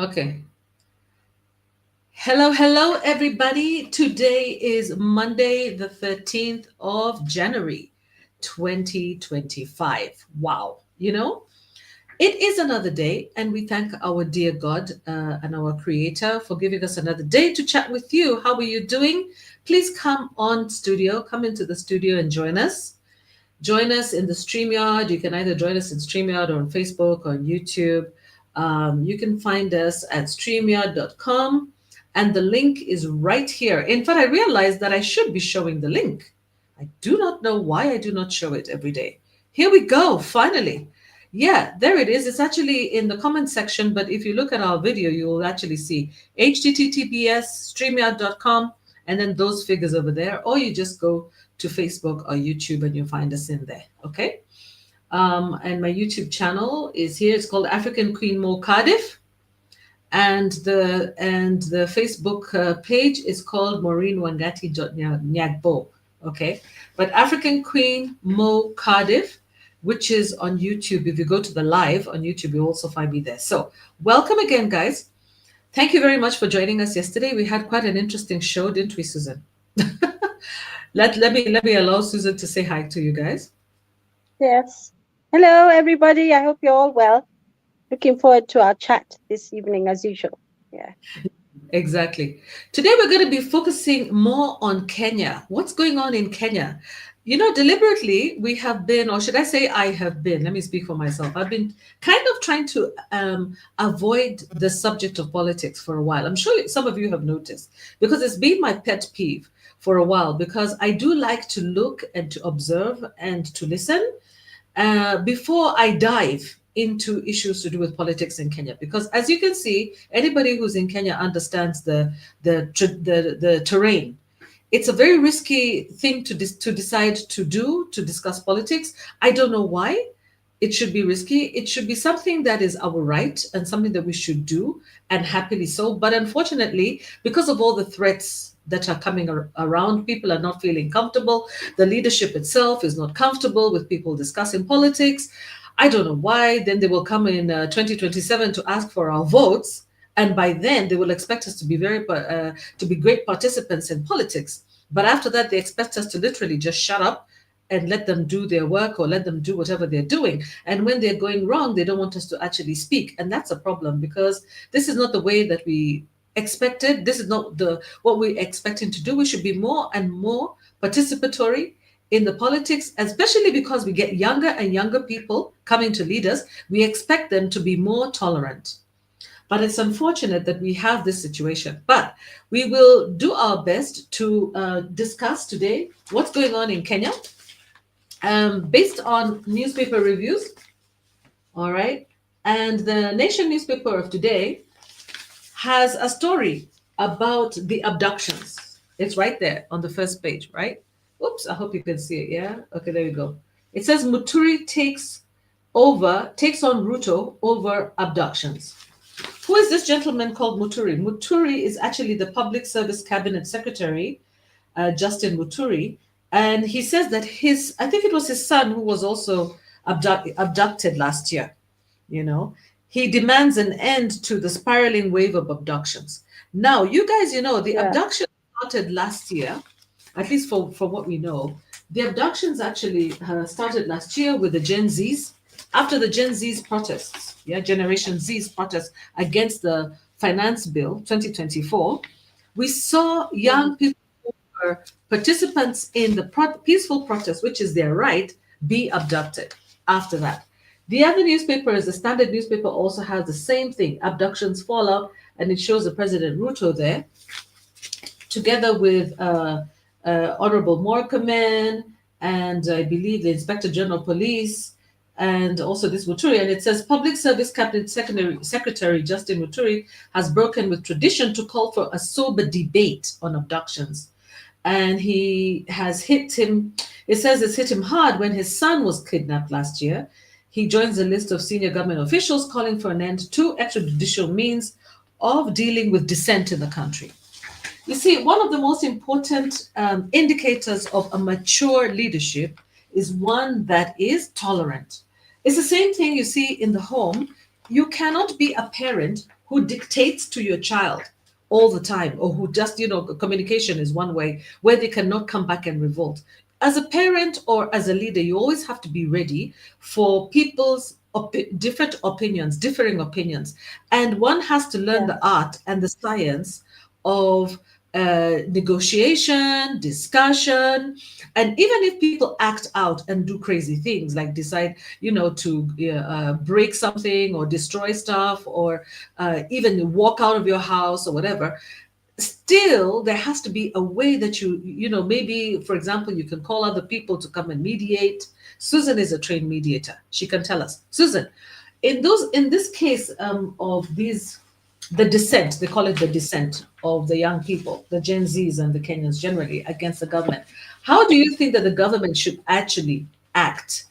Okay. Hello, hello, everybody. Today is Monday, the 13th of January, 2025. Wow. It is another day, and we thank our dear God and our Creator for giving us another day to chat with you. How are you doing? Please come into the studio and join us. Join us in the StreamYard. You can either join us in StreamYard or on Facebook or on YouTube. You can find us at streamyard.com, and the link is right here. In fact, I realized that I should be showing the link. I do not know why I do not show it every day. Here we go, finally. Yeah, there it is. It's actually in the comment section, but if you look at our video, you will actually see https streamyard.com and then those figures over there, or you just go to Facebook or YouTube and you'll find us in there. Okay. And my YouTube channel is here. It's called African Queen Mo Cardiff, and the Facebook page is called Maureen Wangati Nyagbo. Okay, but African Queen Mo Cardiff, which is on YouTube. If you go to the live on YouTube, you'll also find me there. So welcome again, guys. Thank you very much for joining us yesterday. We had quite an interesting show, didn't we, Susan? let me allow Susan to say hi to you guys. Yes. Hello, everybody. I hope you're all well. Looking forward to our chat this evening, as usual. Yeah. Exactly. Today we're going to be focusing more on Kenya. What's going on in Kenya? Deliberately we have been, or should I say I have been, let me speak for myself. I've been kind of trying to avoid the subject of politics for a while. I'm sure some of you have noticed, because it's been my pet peeve for a while, because I do like to look and to observe and to listen before I dive into issues to do with politics in Kenya, because as you can see, anybody who's in Kenya understands the terrain. It's a very risky thing to decide to do, to discuss politics. I don't know why it should be risky. It should be something that is our right and something that we should do, and happily so. But unfortunately, because of all the threats that are coming around, people are not feeling comfortable. The leadership itself is not comfortable with people discussing politics. I don't know why. Then they will come in 2027 to ask for our votes, and by then they will expect us to be to be great participants in politics. But after that, they expect us to literally just shut up and let them do their work, or let them do whatever they're doing. And when they're going wrong, they don't want us to actually speak, and that's a problem, because this is not the way that we expected. This is not what we're expecting to do. We should be more and more participatory in the politics, especially because we get younger and younger people coming to lead us. We expect them to be more tolerant. But it's unfortunate that we have this situation. But we will do our best to discuss today what's going on in Kenya, based on newspaper reviews. All right. And the Nation newspaper of today has a story about the abductions. It's right there on the first page, right? Oops, I hope you can see it. Yeah. Okay, there you go. It says Muturi takes on Ruto over abductions. Who is this gentleman called Muturi? Muturi is actually the Public Service Cabinet Secretary, Justin Muturi. And he says that I think it was his son who was also abducted last year. He demands an end to the spiraling wave of abductions. Now, you guys, the abduction started last year, at least for what we know. The abductions actually started last year with the Gen Zs, after the Gen Z's protests, Generation Z's protests against the Finance Bill 2024. We saw young people who were participants in the peaceful protest, which is their right, be abducted after that. The other newspaper, is the Standard newspaper, also has the same thing, abductions fallout, and it shows the President Ruto there, together with Honorable Morkamen, and I believe the Inspector General of Police, and also this Muturi. And it says Public Service Cabinet Secretary Justin Muturi has broken with tradition to call for a sober debate on abductions. And it says it's hit him hard when his son was kidnapped last year. He joins a list of senior government officials calling for an end to extrajudicial means of dealing with dissent in the country. You see, one of the most important indicators of a mature leadership is one that is tolerant. It's the same thing you see in the home. You cannot be a parent who dictates to your child all the time, or who just, communication is one way where they cannot come back and revolt. As a parent or as a leader, you always have to be ready for people's different opinions, differing opinions. And one has to learn Yeah. the art and the science of negotiation, discussion, and even if people act out and do crazy things like decide, to break something or destroy stuff or even walk out of your house or whatever, still there has to be a way that maybe, for example, you can call other people to come and mediate. Susan is a trained mediator. She can tell us. Susan, in this case of these, the dissent, they call it the dissent of the young people, the Gen Zs and the Kenyans generally against the government. How do you think that the government should actually act?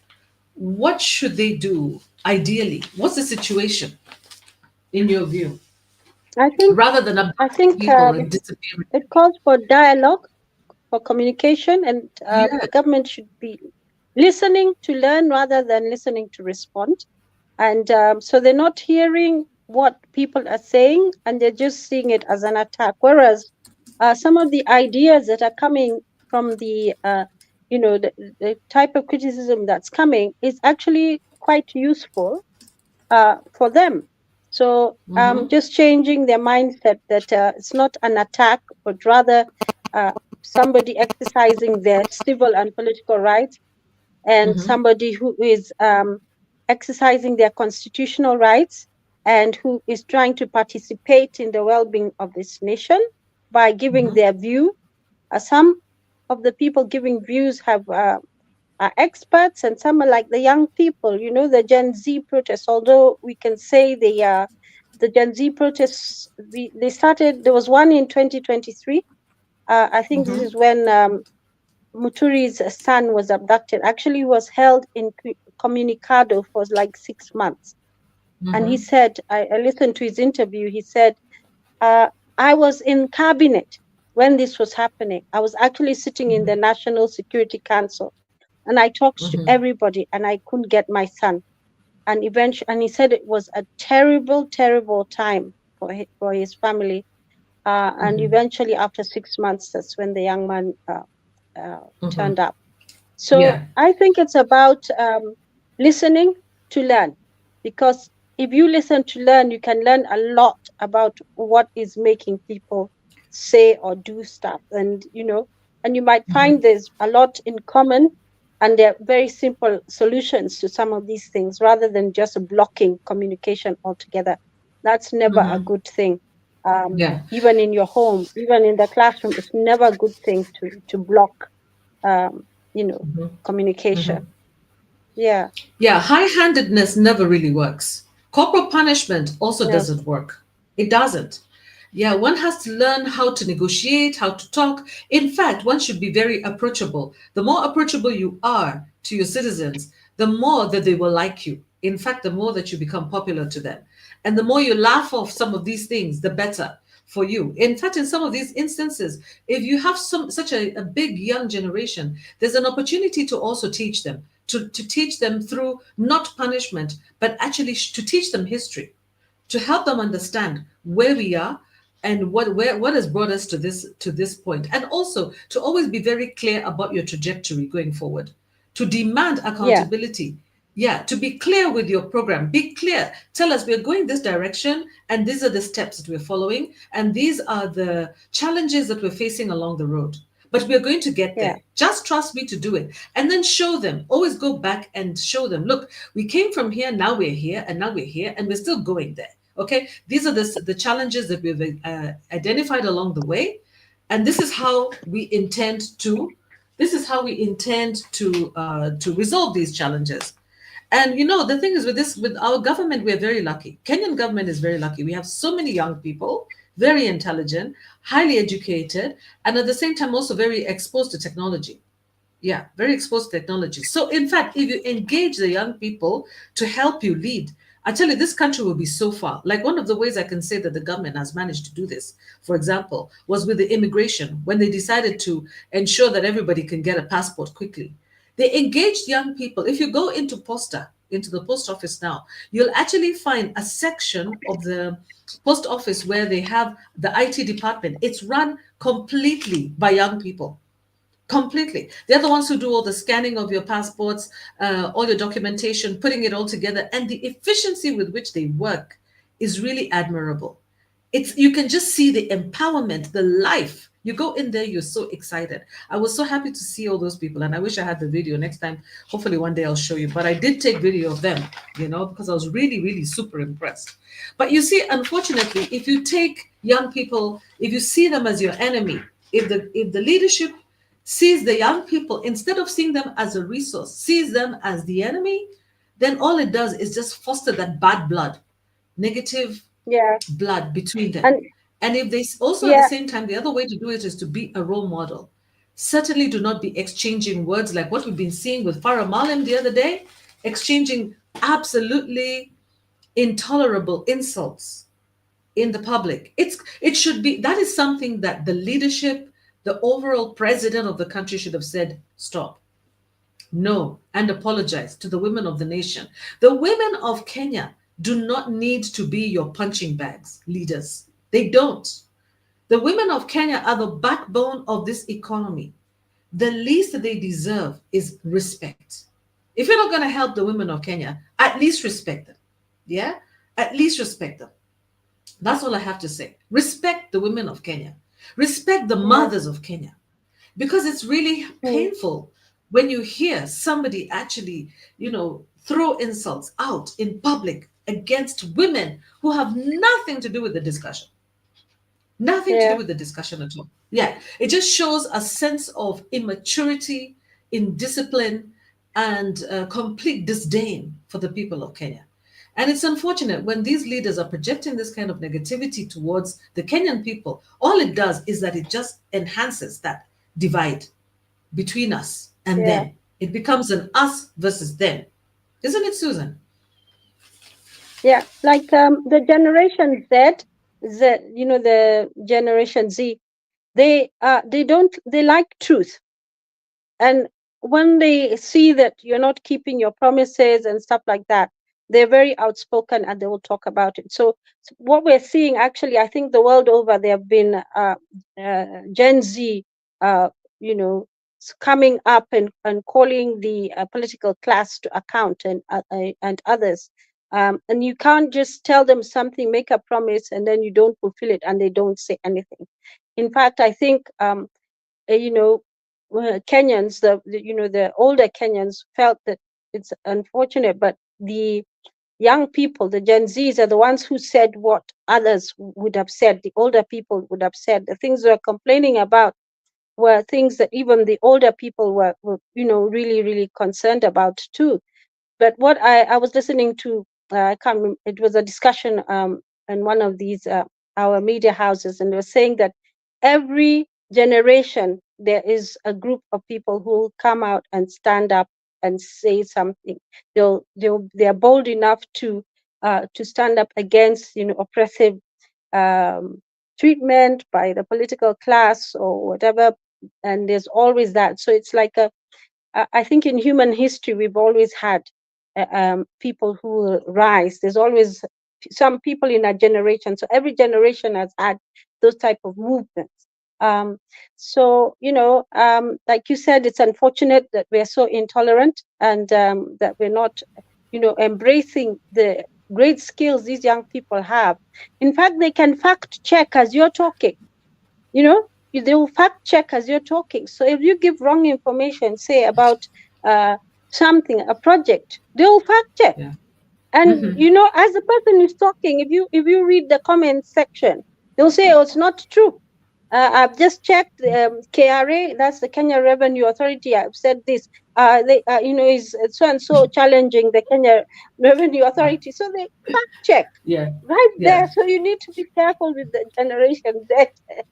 What should they do ideally? What's the situation in your view? I think Rather than I abandoning think people and disappearing. it calls for dialogue, for communication, and Yeah. the government should be listening to learn rather than listening to respond. And so they're not hearing what people are saying, and they're just seeing it as an attack. Whereas some of the ideas that are coming from the type of criticism that's coming is actually quite useful for them. So Mm-hmm. just changing their mindset that it's not an attack, but rather somebody exercising their civil and political rights, and Mm-hmm. somebody who is exercising their constitutional rights and who is trying to participate in the well-being of this nation by giving Mm-hmm. their view. Some of the people giving views are experts, and some are like the young people, the Gen Z protests. Although we can say the Gen Z protests, they started, there was one in 2023. I think this Mm-hmm. is when Muturi's son was abducted. Actually, he was held in Communicado for like 6 months. And he Mm-hmm. said, I listened to his interview, he said, I was in cabinet when this was happening. I was actually sitting in the National Security Council, and I talked to Mm-hmm. everybody, and I couldn't get my son. And eventually, and he said it was a terrible, terrible time for his family. And Mm-hmm. eventually, after 6 months, that's when the young man Mm-hmm. turned up. So Yeah. I think it's about listening to learn, because if you listen to learn, you can learn a lot about what is making people say or do stuff, and and you might Mm-hmm. find there's a lot in common, and there are very simple solutions to some of these things, rather than just blocking communication altogether. That's never a Mm-hmm. good thing. Yeah. Even in your home, even in the classroom, it's never a good thing to block um, Mm-hmm. Mm-hmm. communication. Yeah, Yeah. High-handedness never really works. Corporal punishment also yeah, doesn't work. It doesn't. Yeah, one has to learn how to negotiate, how to talk. In fact, one should be very approachable. The more approachable you are to your citizens, the more that they will like you. In fact, the more that you become popular to them. And the more you laugh off some of these things, the better for you. In fact, in some of these instances, if you have such a big young generation, there's an opportunity to also teach them, to teach them through not punishment, but actually to teach them history, to help them understand where we are and what has brought us to this point, and also to always be very clear about your trajectory going forward, to demand yeah, accountability. Yeah, to be clear with your program. Be clear. Tell us we're going this direction, and these are the steps that we're following, and these are the challenges that we're facing along the road. But we're going to get yeah, there. Just trust me to do it. And then show them. Always go back and show them, look, we came from here, now we're here, and now we're here, and we're still going there. Okay, these are the challenges that we've identified along the way, and this is how we intend to resolve these challenges. And the thing is, with our government, we're very lucky. Kenyan government is very lucky. We have so many young people, very intelligent, highly educated, and at the same time also very exposed to technology. Yeah, very exposed to technology. So, in fact, if you engage the young people to help you lead, I tell you, this country will be so far. Like, one of the ways I can say that the government has managed to do this, for example, was with the immigration, when they decided to ensure that everybody can get a passport quickly. They engaged young people. If you go into the post office now, you'll actually find a section of the post office where they have the IT department. It's run completely by young people. Completely. They're the ones who do all the scanning of your passports, all your documentation, putting it all together. And the efficiency with which they work is really admirable. It's, you can just see the empowerment, the life. You go in there, you're so excited. I was so happy to see all those people, and I wish I had the video next time. Hopefully one day I'll show you. But I did take video of them, because I was really, really super impressed. But you see, unfortunately, if you take young people, if you see them as your enemy, if the leadership sees the young people, instead of seeing them as a resource, sees them as the enemy, then all it does is just foster that bad blood, negative Yeah. blood between them. And And if they also at the yeah, same time, the other way to do it is to be a role model. Certainly do not be exchanging words like what we've been seeing with Farah Malim the other day, exchanging absolutely intolerable insults in the public. It should be, that is something that the leadership, the overall president of the country should have said, stop. No, and apologize to the women of the nation. The women of Kenya do not need to be your punching bags, leaders. They don't. The women of Kenya are the backbone of this economy. The least that they deserve is respect. If you're not going to help the women of Kenya, at least respect them. Yeah? At least respect them. That's all I have to say. Respect the women of Kenya. Respect the yeah, mothers of Kenya. Because it's really mm, painful when you hear somebody actually, throw insults out in public against women who have nothing to do with the discussion. Nothing to do yeah, with the discussion at all. Yeah, it just shows a sense of immaturity, indiscipline, and complete disdain for the people of Kenya. And it's unfortunate when these leaders are projecting this kind of negativity towards the Kenyan people. All it does is that it just enhances that divide between us and yeah, them. It becomes an us versus them. Isn't it, Susan? yeah. Like the Generation Z, the Generation Z, they like truth. And when they see that you're not keeping your promises and stuff like that, they're very outspoken and they will talk about it. So what we're seeing, actually, I think the world over, there have been Gen Z, uh, you know, coming up and calling the political class to account, and others. And you can't just tell them something, make a promise, and then you don't fulfill it, and they don't say anything. In fact, I think you know, Kenyans, the older Kenyans felt that it's unfortunate, but the young people, the Gen Zs, are the ones who said what others would have said, the older people would have said. The things they're complaining about were things that even the older people were really, really concerned about too. But what I was listening to, I can't remember, it was a discussion in one of these our media houses, and they were saying that every generation there is a group of people who will come out and stand up and say something. They are bold enough to stand up against oppressive treatment by the political class or whatever. And there's always that. So it's like I think in human history, we've always had people who will rise. There's always some people in a generation. So every generation has had those type of movements. Like you said, it's unfortunate that we're so intolerant, and that we're not, embracing the great skills these young people have. In fact, they can fact check as you're talking. They will fact check as you're talking. So if you give wrong information, say about something, a project, they'll fact check. Yeah. And Hmm. as the person is talking, if you read the comment section, they'll say, oh, it's not true. I've just checked KRA, that's the Kenya Revenue Authority. I've said this. Is so and so challenging the Kenya Revenue Authority. So they fact check Yeah. right Yeah. there. So you need to be careful with the Generation Z.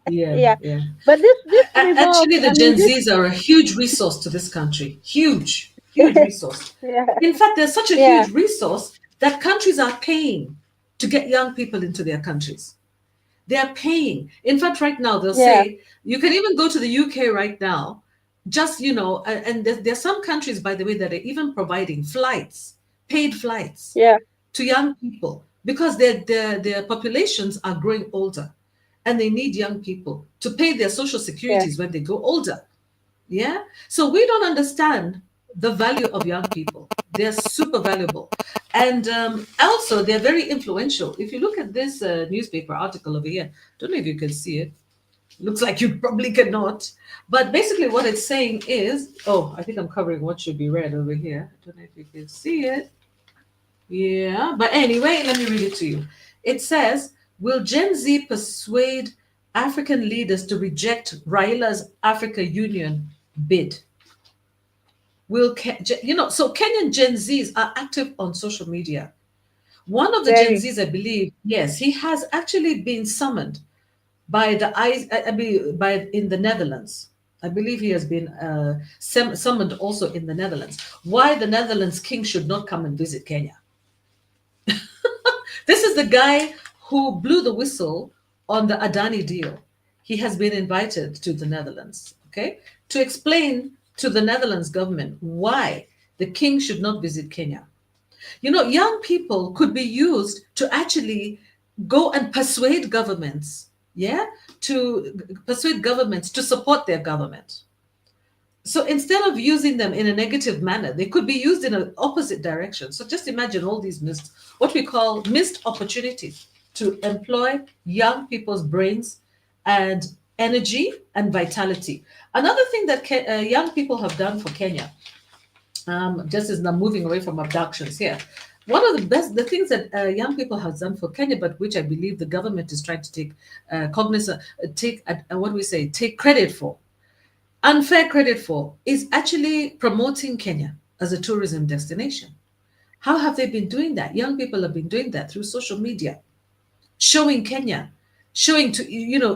Yeah. Yeah, Yeah. but this revolves. Actually, the I mean, Gen Zs are a huge resource to this country. Huge, huge this. resource. Yeah, In fact, they're such a yeah, huge resource that countries are paying to get young people into their countries. They are paying. In fact, right now, they'll yeah, say, you can even go to the UK right now. Just, and there are some countries, by the way, that are even providing flights, paid flights Yeah. to young people because their populations are growing older and they need young people to pay their social Yeah. securities when they grow older. Yeah. So we don't understand the value of young people. They're super valuable. And also, they're very influential. If you look at this newspaper article over here, don't know if you can see it. Looks like you probably cannot. But basically, what it's saying is, oh, I think I'm covering what should be read over here. I don't know if you can see it. Yeah. But anyway, let me read it to you. It says, will Gen Z persuade African leaders to reject Raila's Africa Union bid? So Kenyan Gen Zs are active on social media. One of the Gen Very. Zs, I believe, yes, he has actually been summoned by the I mean, by in the Netherlands. I believe he has been summoned also in the Netherlands. Why the Netherlands king should not come and visit Kenya? This is the guy who blew the whistle on the Adani deal. He has been invited to the Netherlands, okay, to explain to the Netherlands government why the king should not visit Kenya. Young people could be used to actually go and persuade governments, yeah, to persuade governments to support their government. So instead of using them in a negative manner, they could be used in an opposite direction. So just imagine all these what we call missed opportunities to employ young people's brains and energy and vitality. Another thing that young people have done for Kenya, just as now moving away from abductions here, one of the things that young people have done for Kenya, but which I believe the government is trying to take cognizance, what do we say, take credit for, unfair credit for, is actually promoting Kenya as a tourism destination. How have they been doing that? Young people have been doing that through social media, showing Kenya, showing to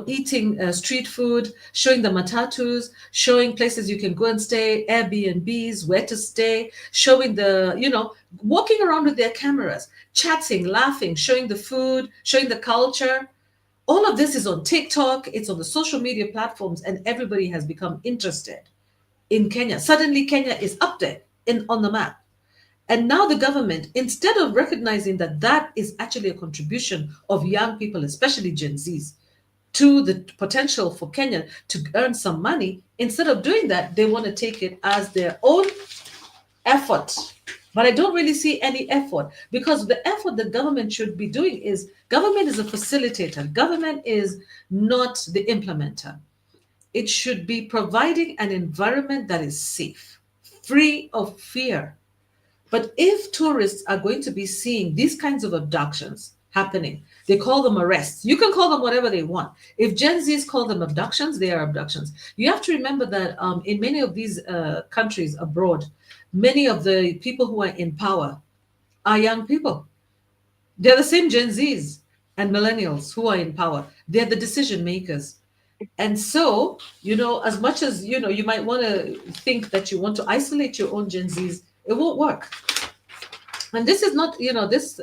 eating street food, showing the matatus, showing places you can go and stay, Airbnbs, where to stay, showing walking around with their cameras, chatting, laughing, showing the food, showing the culture. All of this is on TikTok, it's on the social media platforms, and everybody has become interested in Kenya. Suddenly, Kenya is up there on the map. And now the government, instead of recognizing that that is actually a contribution of young people, especially Gen Zs, to the potential for Kenya to earn some money, instead of doing that, they want to take it as their own effort. But I don't really see any effort, because the effort the government should be doing is, government is a facilitator. Government is not the implementer. It should be providing an environment that is safe, free of fear. But if tourists are going to be seeing these kinds of abductions happening, they call them arrests. You can call them whatever they want. If Gen Zs call them abductions, they are abductions. You have to remember that in many of these countries abroad, many of the people who are in power are young people. They're the same Gen Zs and millennials who are in power. They're the decision makers. And so, as much as, you might want to think that you want to isolate your own Gen Zs, it won't work. And this is not, this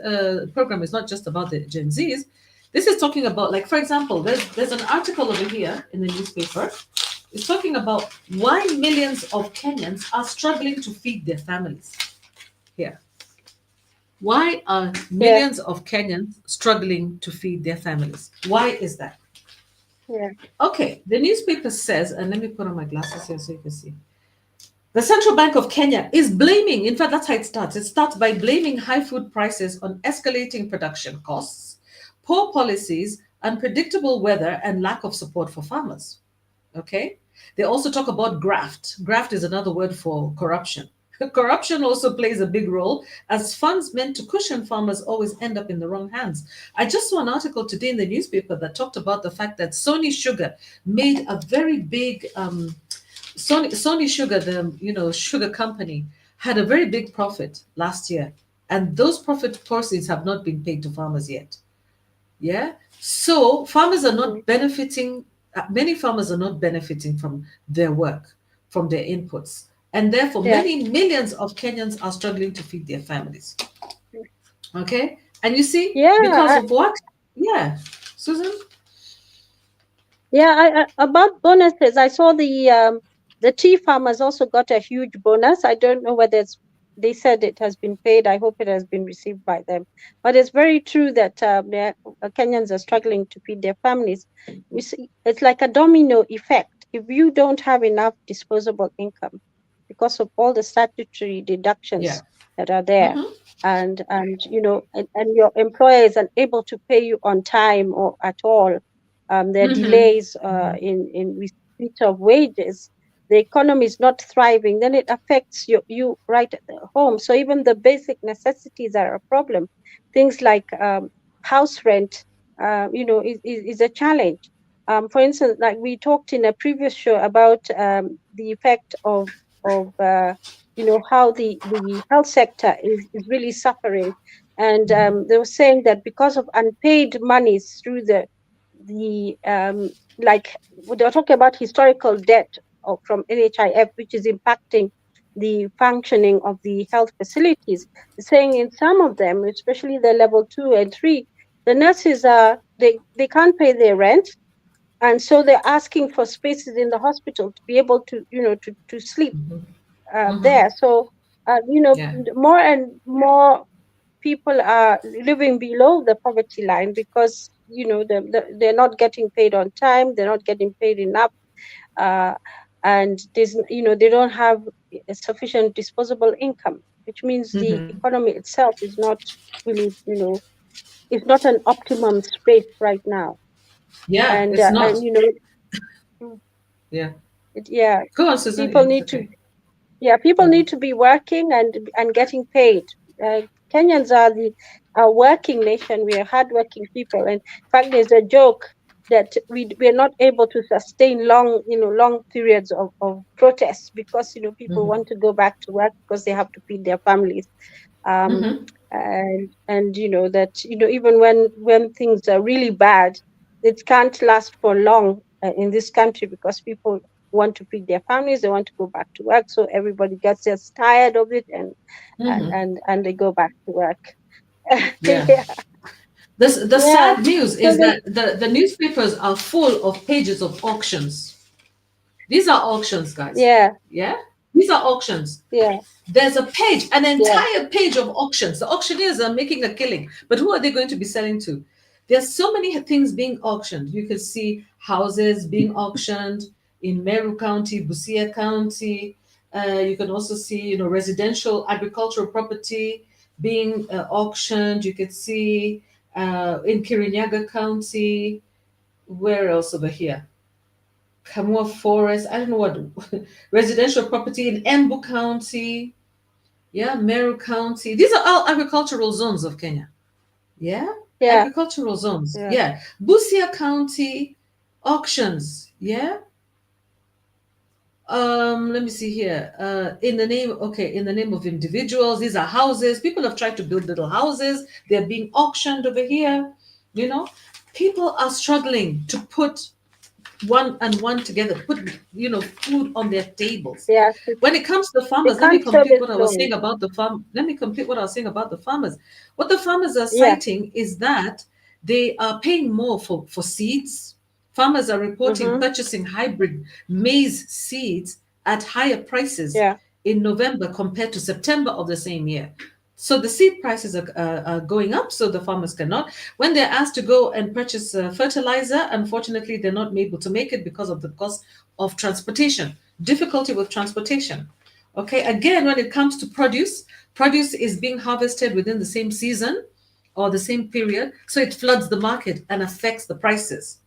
program is not just about the Gen Zs. This is talking about, like, for example, there's an article over here in the newspaper. It's talking about why millions of Kenyans are struggling to feed their families. Here. Why are Yeah. millions of Kenyans struggling to feed their families? Why is that? Yeah. Okay, the newspaper says, and let me put on my glasses here so you can see. The Central Bank of Kenya is blaming, in fact, that's how it starts. It starts by blaming high food prices on escalating production costs, poor policies, unpredictable weather, and lack of support for farmers. Okay? They also talk about graft. Graft is another word for corruption. Corruption also plays a big role, as funds meant to cushion farmers always end up in the wrong hands. I just saw an article today in the newspaper that talked about the fact that Sony Sugar made a very big Sony Sugar, the sugar company, had a very big profit last year, and those profit proceeds have not been paid to farmers yet. Yeah, so farmers are not benefiting. Many farmers are not benefiting from their work, from their inputs, and therefore Yeah. many millions of Kenyans are struggling to feed their families. Okay, and you see, because Yeah. of what? Yeah, Susan. Yeah. About bonuses, I saw The tea farmers also got a huge bonus. I don't know whether they said it has been paid. I hope it has been received by them. But it's very true that Kenyans are struggling to feed their families. We see, it's like a domino effect. If you don't have enough disposable income because of all the statutory deductions that are there, Mm-hmm. and and your employer is unable to pay you on time or at all, there are Mm-hmm. delays in receipt of wages, the economy is not thriving, then it affects you right at the home. So even the basic necessities are a problem. Things like house rent, is a challenge. For instance, like we talked in a previous show about the effect of how the health sector is really suffering. And they were saying that because of unpaid monies through like they were talking about historical debt from NHIF, which is impacting the functioning of the health facilities. Saying in some of them, especially the level 2 and 3, the nurses they can't pay their rent, and so they're asking for spaces in the hospital to be able to to sleep Mm-hmm. there. So Yeah. more and more people are living below the poverty line because they're not getting paid on time, they're not getting paid enough, uh, and they don't have a sufficient disposable income, which means the Mm-hmm. economy itself is not really is not an optimum space right now. Yeah, And it's not. mm, Yeah. yeah, Go on, Susan. people Yeah, it's need to okay. yeah, people Mm-hmm. need to be working and getting paid. Kenyans are the a working nation. We are hardworking people. And in fact, there's a joke that we are not able to sustain long periods of protests because people Mm-hmm. want to go back to work because they have to feed their families. Um, Mm-hmm. and that even when things are really bad, it can't last for long in this country because people want to feed their families, they want to go back to work, so everybody gets just tired of it and and Mm-hmm. and, and they go back to work. Yeah. Yeah, The yeah. sad news So is that the newspapers are full of pages of auctions. These are auctions, guys. yeah, Yeah? These are auctions. yeah, There's a page, an yeah, entire page of auctions. The auctioneers are making a killing, but who are they going to be selling to? There's so many things being auctioned. You can see houses being auctioned in Meru County, Busia County. You can also see, residential agricultural property being auctioned. You could see in Kirinyaga County. Where else over here? Kamua Forest. I don't know what residential property in Embu County. Yeah, Meru County. These are all agricultural zones of Kenya. Yeah, yeah, agricultural zones. yeah, Yeah, Busia County auctions. Yeah. Let me see here. In the name of individuals, these are houses. People have tried to build little houses. They're being auctioned over here. You know, people are struggling to put one and one together, put food on their tables. yeah. When it comes to They farmers, let me can't complete service what I was loans. saying about the farm. Let me complete what I was saying about the farmers. What the farmers are Yeah. citing is that they are paying more for seeds. Farmers are reporting Mm-hmm. purchasing hybrid maize seeds at higher prices Yeah, in November compared to September of the same year. So the seed prices are going up, so the farmers cannot. When they're asked to go and purchase fertilizer, unfortunately, they're not able to make it because of the cost of transportation, difficulty with transportation. Okay, again, when it comes to produce, produce is being harvested within the same season or the same period, so it floods the market and affects the prices.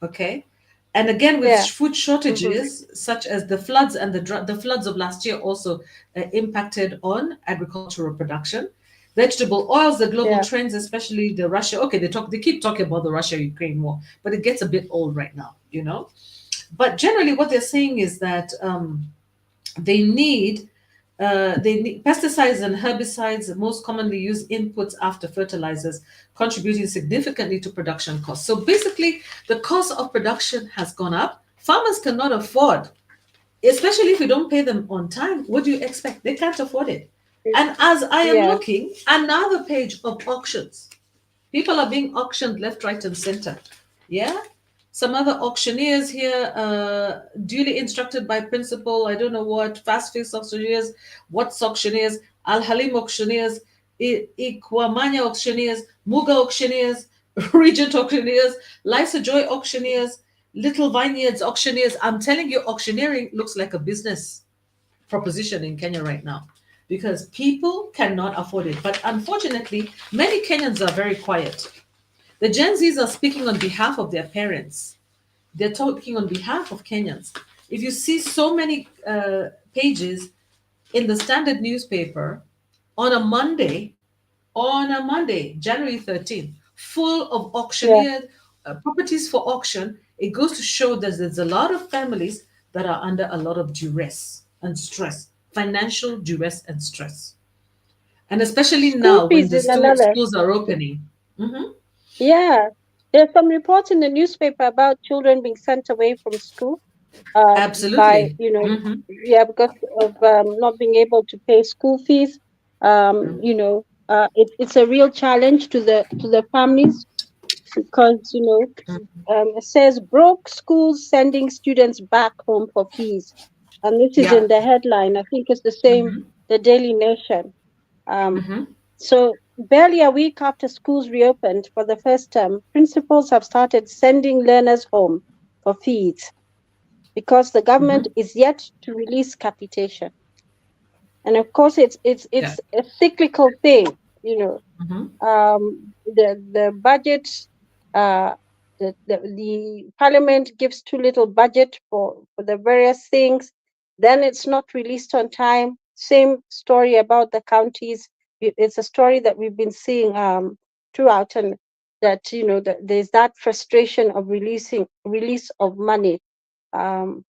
Okay. And again, with yeah. food Mm-hmm. shortages, such as the floods and the floods of last year, also impacted on agricultural production. Vegetable oils, the global Yeah, trends, especially the Russia. Okay, they keep talking about the Russia-Ukraine war, but it gets a bit old right now. But generally, what they're saying is that they need pesticides and herbicides, most commonly used inputs after fertilizers, contributing significantly to production costs. So basically, the cost of production has gone up. Farmers cannot afford, especially if you don't pay them on time. What do you expect? They can't afford it. And as I am yeah, looking, another page of auctions. People are being auctioned left, right, and center. Yeah. some other auctioneers here, duly instructed by principal, I don't know what, fast face auctioneers, what's auctioneers, Al Halim auctioneers, Ikwamanya auctioneers, Muga auctioneers, Regent auctioneers, Life's Joy auctioneers, Little Vineyards auctioneers. I'm telling you, auctioneering looks like a business proposition in Kenya right now because people cannot afford it. But unfortunately, many Kenyans are very quiet. The Gen Zs are speaking on behalf of their parents. They're talking on behalf of Kenyans. If you see so many pages in the Standard newspaper on a Monday, January 13th, full of Yeah. auctioneered properties for auction, it goes to show that there's a lot of families that are under a lot of duress and stress, financial duress and stress. And especially School now when fees the is another. schools are opening. Mhm. Yeah. There's some reports in the newspaper about children being sent away from school by, Absolutely. Hmm. yeah, because of not being able to pay school fees. It's a real challenge to the families because, it says broke schools sending students back home for fees. And this is Yeah. in the headline. I think it's the same, Hmm. the Daily Nation. Um, Hmm. so barely a week after schools reopened for the first term, principals have started sending learners home for fees because the Hmm. government is yet to release capitation. And of course, Yeah. it's a cyclical thing. Hmm. The budget, uh, the parliament gives too little budget for the various things. Then it's not released on time. Same story about the counties. It's a story that we've been seeing throughout, and that there's that frustration of release of money. Um,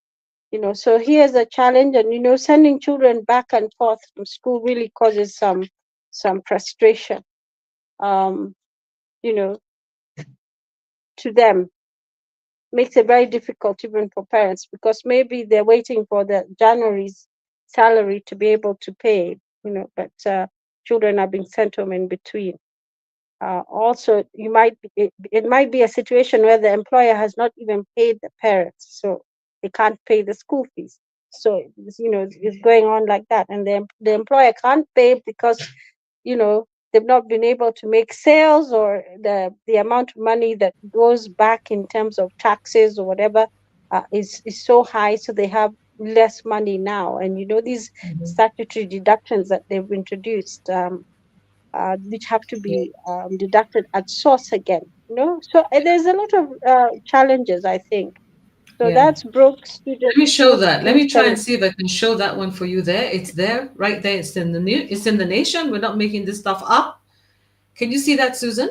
so here's a challenge, and sending children back and forth from school really causes some frustration. Um, you know, to them, makes it very difficult even for parents because maybe they're waiting for the January's salary to be able to pay. But children are being sent home in between. Also, it might be a situation where the employer has not even paid the parents, so they can't pay the school fees. So it's going on like that, and the employer can't pay because they've not been able to make sales, or the amount of money that goes back in terms of taxes or whatever is so high, so they have less money now. And these statutory deductions that they've introduced, which have to Yeah. be deducted at source again. So there's a lot of challenges, I think. So Yeah. that's broke Let me show that. Let schools me try and and see if I can show that one for you there. It's there, right there. It's in the new. It's in the nation. We're not making this stuff up. Can you see that, Susan?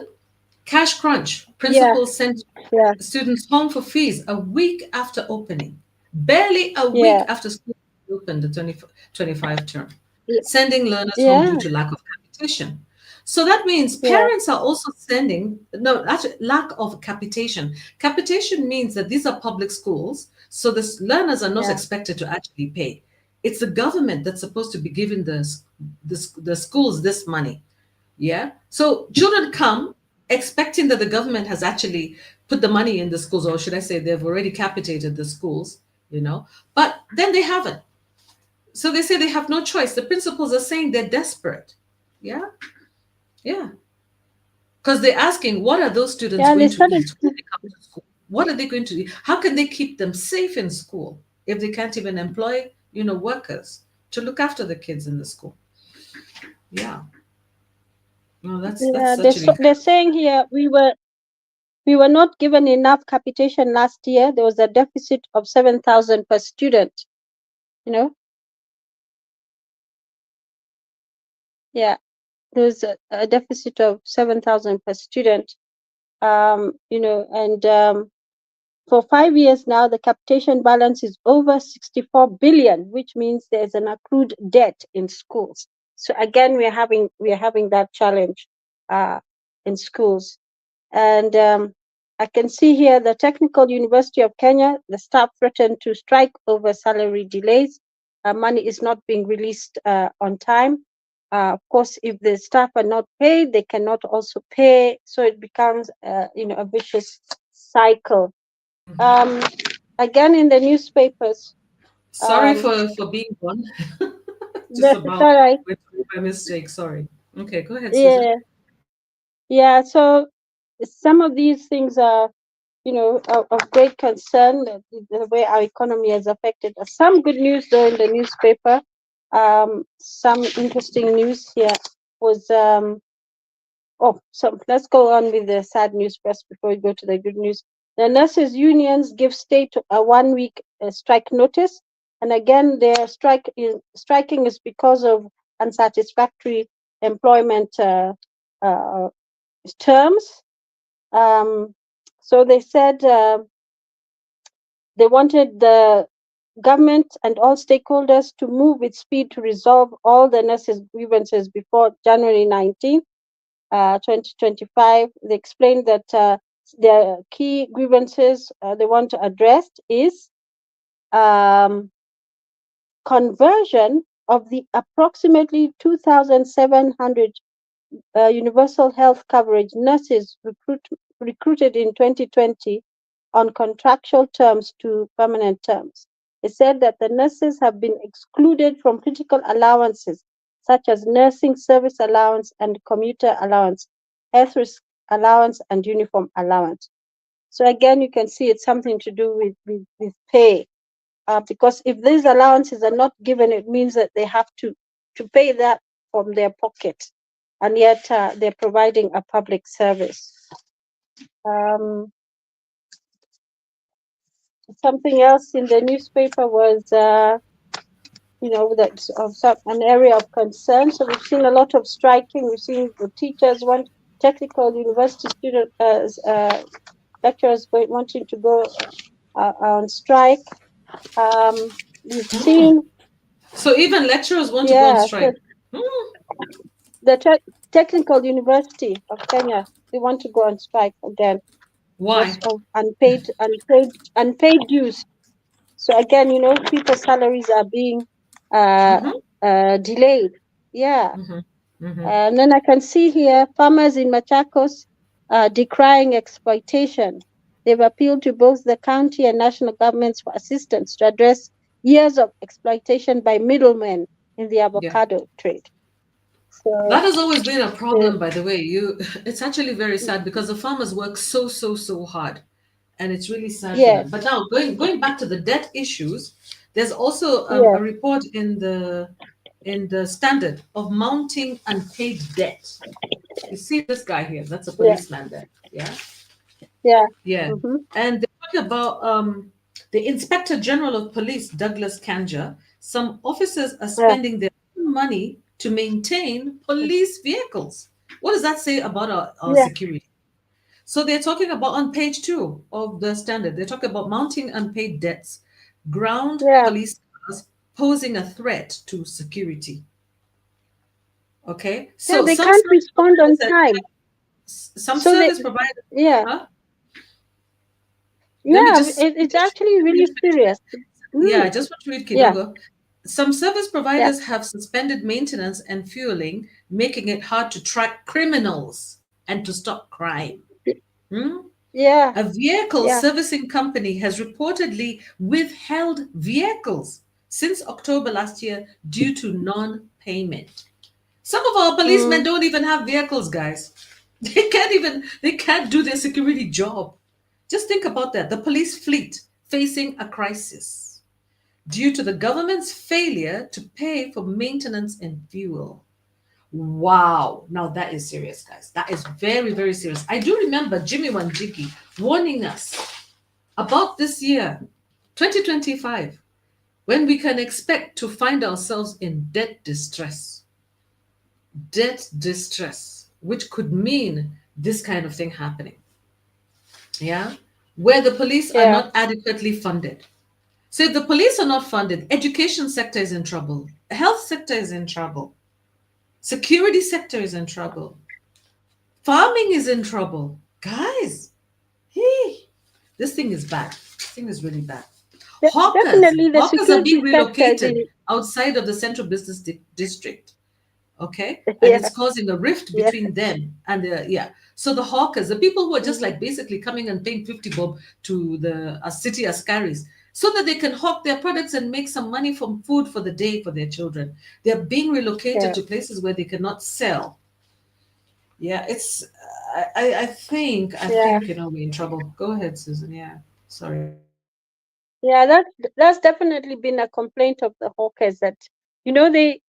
Cash crunch. yeah, Principals sent yeah, students home for fees a week after opening. Barely a week yeah, after school opened the 2025 term. yeah, Sending learners home yeah, due to lack of capitation. So that means yeah, parents are also sending, no, actually, lack of capitation. Capitation means that these are public schools, so the learners are not yeah, expected to actually pay. It's the government that's supposed to be giving the schools this money. Yeah. So children come expecting that the government has actually put the money in the schools, or should I say, they've already capitated the schools, but then they haven't. So they say they have no choice. The principals are saying they're desperate. Yeah. Yeah. Because they're asking, what are those students yeah. They going to started. eat when they come to school? What are they going to eat? How can they keep them safe in school if they can't even employ, workers to look after the kids in the school? Yeah. No, that's Yeah, actually they're saying here we were not given enough capitation last year. There was a deficit of 7,000 per student. You know, yeah, there was a deficit of 7,000 per student. And for 5 years now, the capitation balance is over 64 billion, which means there's an accrued debt in schools. So again, we are having that challenge in schools. And I can see here the Technical University of Kenya, the staff threatened to strike over salary delays. Money is not being released on time. Of course, if the staff are not paid, they cannot also pay. So it becomes, a vicious cycle. Again in the newspapers. Sorry for being one. Just That's about all right. went through by mistake. Sorry. Okay, go ahead, Susan. Yeah, yeah. So some of these things are, of great concern. The way our economy has affected us. Some good news though in the newspaper. Some interesting news here was so let's go on with the sad news first before we go to the good news. The nurses unions give state a 1 week strike notice, and again their striking is because of unsatisfactory employment terms. So they said they wanted the government and all stakeholders to move with speed to resolve all the nurses' grievances before January 19th, 2025. They explained that their key grievances they want to address is conversion of the approximately 2,700 universal health coverage nurses recruited in 2020 on contractual terms to permanent terms. It said that the nurses have been excluded from critical allowances such as nursing service allowance and commuter allowance, health risk allowance, and uniform allowance. So again, you can see it's something to do with pay. Because if these allowances are not given, it means that they have to pay that from their pocket, and yet they're providing a public service. Something else in the newspaper was, that's an area of concern. So we've seen a lot of striking. We've seen the teachers want technical university lecturers wanting to go on strike. We've seen. So even lecturers want to go on strike. The Technical University of Kenya, they want to go on strike again. Why? Of unpaid dues. So again, people's salaries are being delayed. Yeah. And then I can see here farmers in Machakos decrying exploitation. They've appealed to both the county and national governments for assistance to address years of exploitation by middlemen in the avocado trade. So that has always been a problem, by the way. It's actually very sad because the farmers work so hard, and it's really sad for them. But now going back to the debt issues, there's also a report in the Standard of mounting unpaid debt. You see this guy here? That's a policeman there. Yeah. Yeah. And they're talking about the Inspector General of Police, Douglas Kanja. Some officers are spending their own money to maintain police vehicles. What does that say about our security? So they're talking about on page 2 of the Standard, they talk about mounting unpaid debts, ground police cars posing a threat to security. Okay, so they can't respond on time. Some service providers. It's actually really serious. Yeah, I just want to read Kidogo. Some service providers have suspended maintenance and fueling, making it hard to track criminals and to stop crime. A vehicle servicing company has reportedly withheld vehicles since October last year due to non-payment. Some of our policemen don't even have vehicles, guys. They can't do their security job. Just think about that. The police fleet facing a crisis due to the government's failure to pay for maintenance and fuel. Wow. Now that is serious, guys. That is very, very serious. I do remember Jimmy Wanjigi warning us about this year, 2025, when we can expect to find ourselves in debt distress. Debt distress, which could mean this kind of thing happening. Yeah. Where the police are not adequately funded. So if the police are not funded, education sector is in trouble, health sector is in trouble, security sector is in trouble, farming is in trouble. Guys, this thing is bad. This thing is really bad. Hawkers are being relocated outside of the central business district. okay, and Yeah, it's causing a rift yeah, between them and yeah. So the hawkers, the people who are just mhm, like basically coming and paying 50 bob to the city askaris so that they can hawk their products and make some money from food for the day for their children. They're being relocated yeah, to places where they cannot sell. Yeah, it's I yeah, think we're in trouble. Go ahead, Susan. Yeah, sorry. yeah. That's definitely been a complaint of the hawkers that they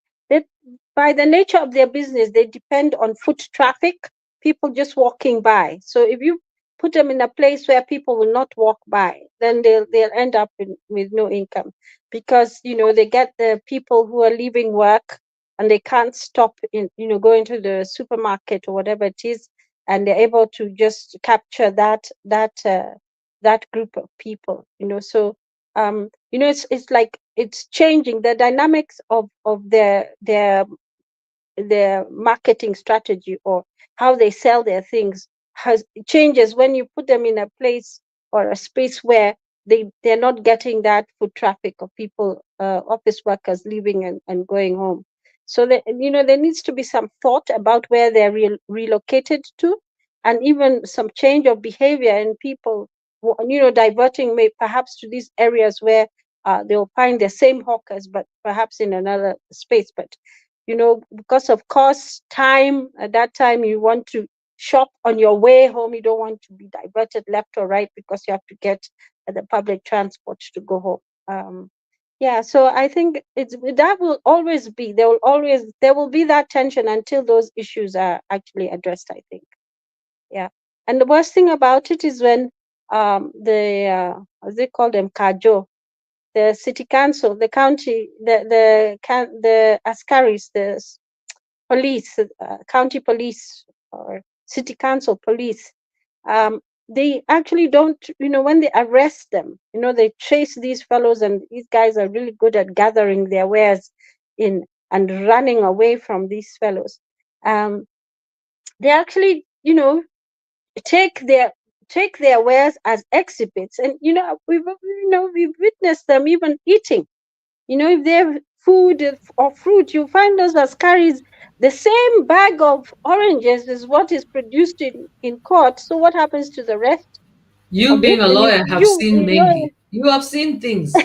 by the nature of their business they depend on foot traffic, people just walking by. So if you put them in a place where people will not walk by, then they'll end up with no income because they get the people who are leaving work and they can't stop in going to the supermarket or whatever it is, and they're able to just capture that group of people. So it's like it's changing the dynamics of their marketing strategy, or how they sell their things has changes when you put them in a place or a space where they're not getting that foot traffic of people, office workers leaving and going home. So that there needs to be some thought about where they're relocated to, and even some change of behavior in people, diverting perhaps to these areas where they'll find the same hawkers but perhaps in another space. But because of cost, time, at that time you want to shop on your way home. You don't want to be diverted left or right because you have to get the public transport to go home. Yeah, so I think that will always be there will be that tension until those issues are actually addressed, I think. Yeah. And the worst thing about it is when the as they call them, Kajo, the city council, the county, the askaris, the police, county police or city council police, they actually don't, when they arrest them, they chase these fellows, and these guys are really good at gathering their wares in and running away from these fellows. They actually, take their wares as exhibits, and we've witnessed them even eating. If they have food or fruit, you find those as carries the same bag of oranges is what is produced in court. So what happens to the rest You of being it? a And lawyer have seen many. You have seen things.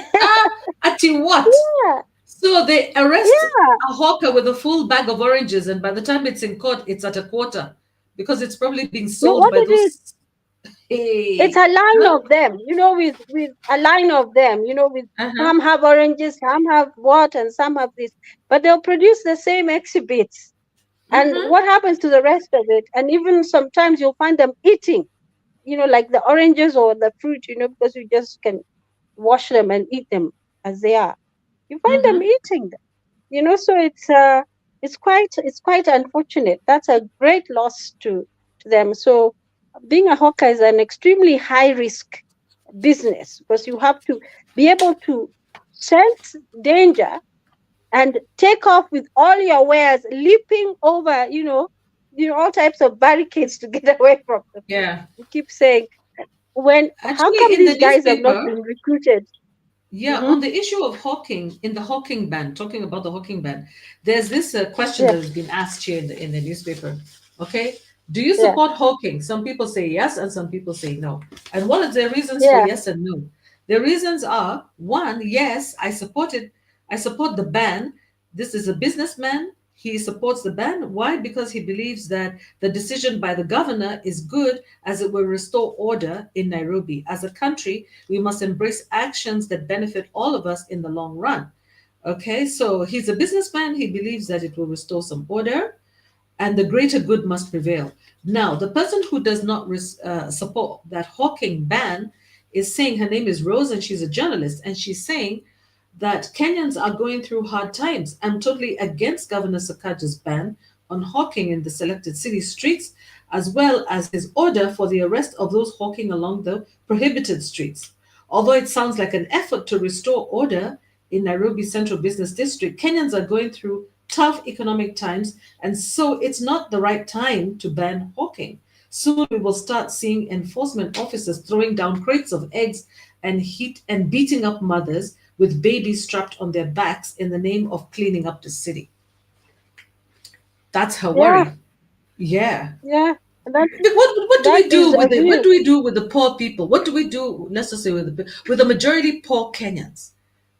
Ati what? yeah, So they arrest yeah. a hawker with a full bag of oranges, and by the time it's in court, it's at a quarter because it's probably being No, sold what by it is, those. it's Hey, a line huh? of them, with a line of them, with Uh-huh. some have oranges, some have what, and some have this, but they'll produce the same exhibits. And Mm-hmm. what happens to the rest of it? And even sometimes you'll find them eating, like the oranges or the fruit, because you just can wash them and eat them as they are. You find them Mm-hmm. eating them, so it's quite unfortunate. That's a great loss to them. So being a hawker is an extremely high risk business because you have to be able to sense danger and take off with all your wares, leaping over, all types of barricades to get away from them. Yeah. You keep saying, how Actually, come in the these guys have not newspaper, been recruited? yeah, Mm-hmm. on the issue of hawking, in the hawking ban, talking about the hawking ban, there's this question Yeah, that has been asked here in the newspaper. Okay, do you yeah, support hawking? Some people say yes, and some people say no. And what are their reasons for yeah, yes and no? The reasons are one, yes, I support it. I support the ban. This is a businessman. He supports the ban. Why? Because he believes that the decision by the governor is good as it will restore order in Nairobi. As a country, we must embrace actions that benefit all of us in the long run. Okay, so he's a businessman. He believes that it will restore some order and the greater good must prevail. Now, the person who does not support that hawking ban is saying, her name is Rose and she's a journalist, and she's saying that Kenyans are going through hard times. I'm totally against Governor Sakaja's ban on hawking in the selected city streets, as well as his order for the arrest of those hawking along the prohibited streets. Although it sounds like an effort to restore order in Nairobi's central business district, Kenyans are going through tough economic times, and so it's not the right time to ban hawking. Soon we will start seeing enforcement officers throwing down crates of eggs and heat and beating up mothers with babies strapped on their backs in the name of cleaning up the city. That's her Yeah, worry. Yeah. yeah. That What do that we is do a with it? What real. do we do with the poor people? What do we do necessarily with the majority poor Kenyans?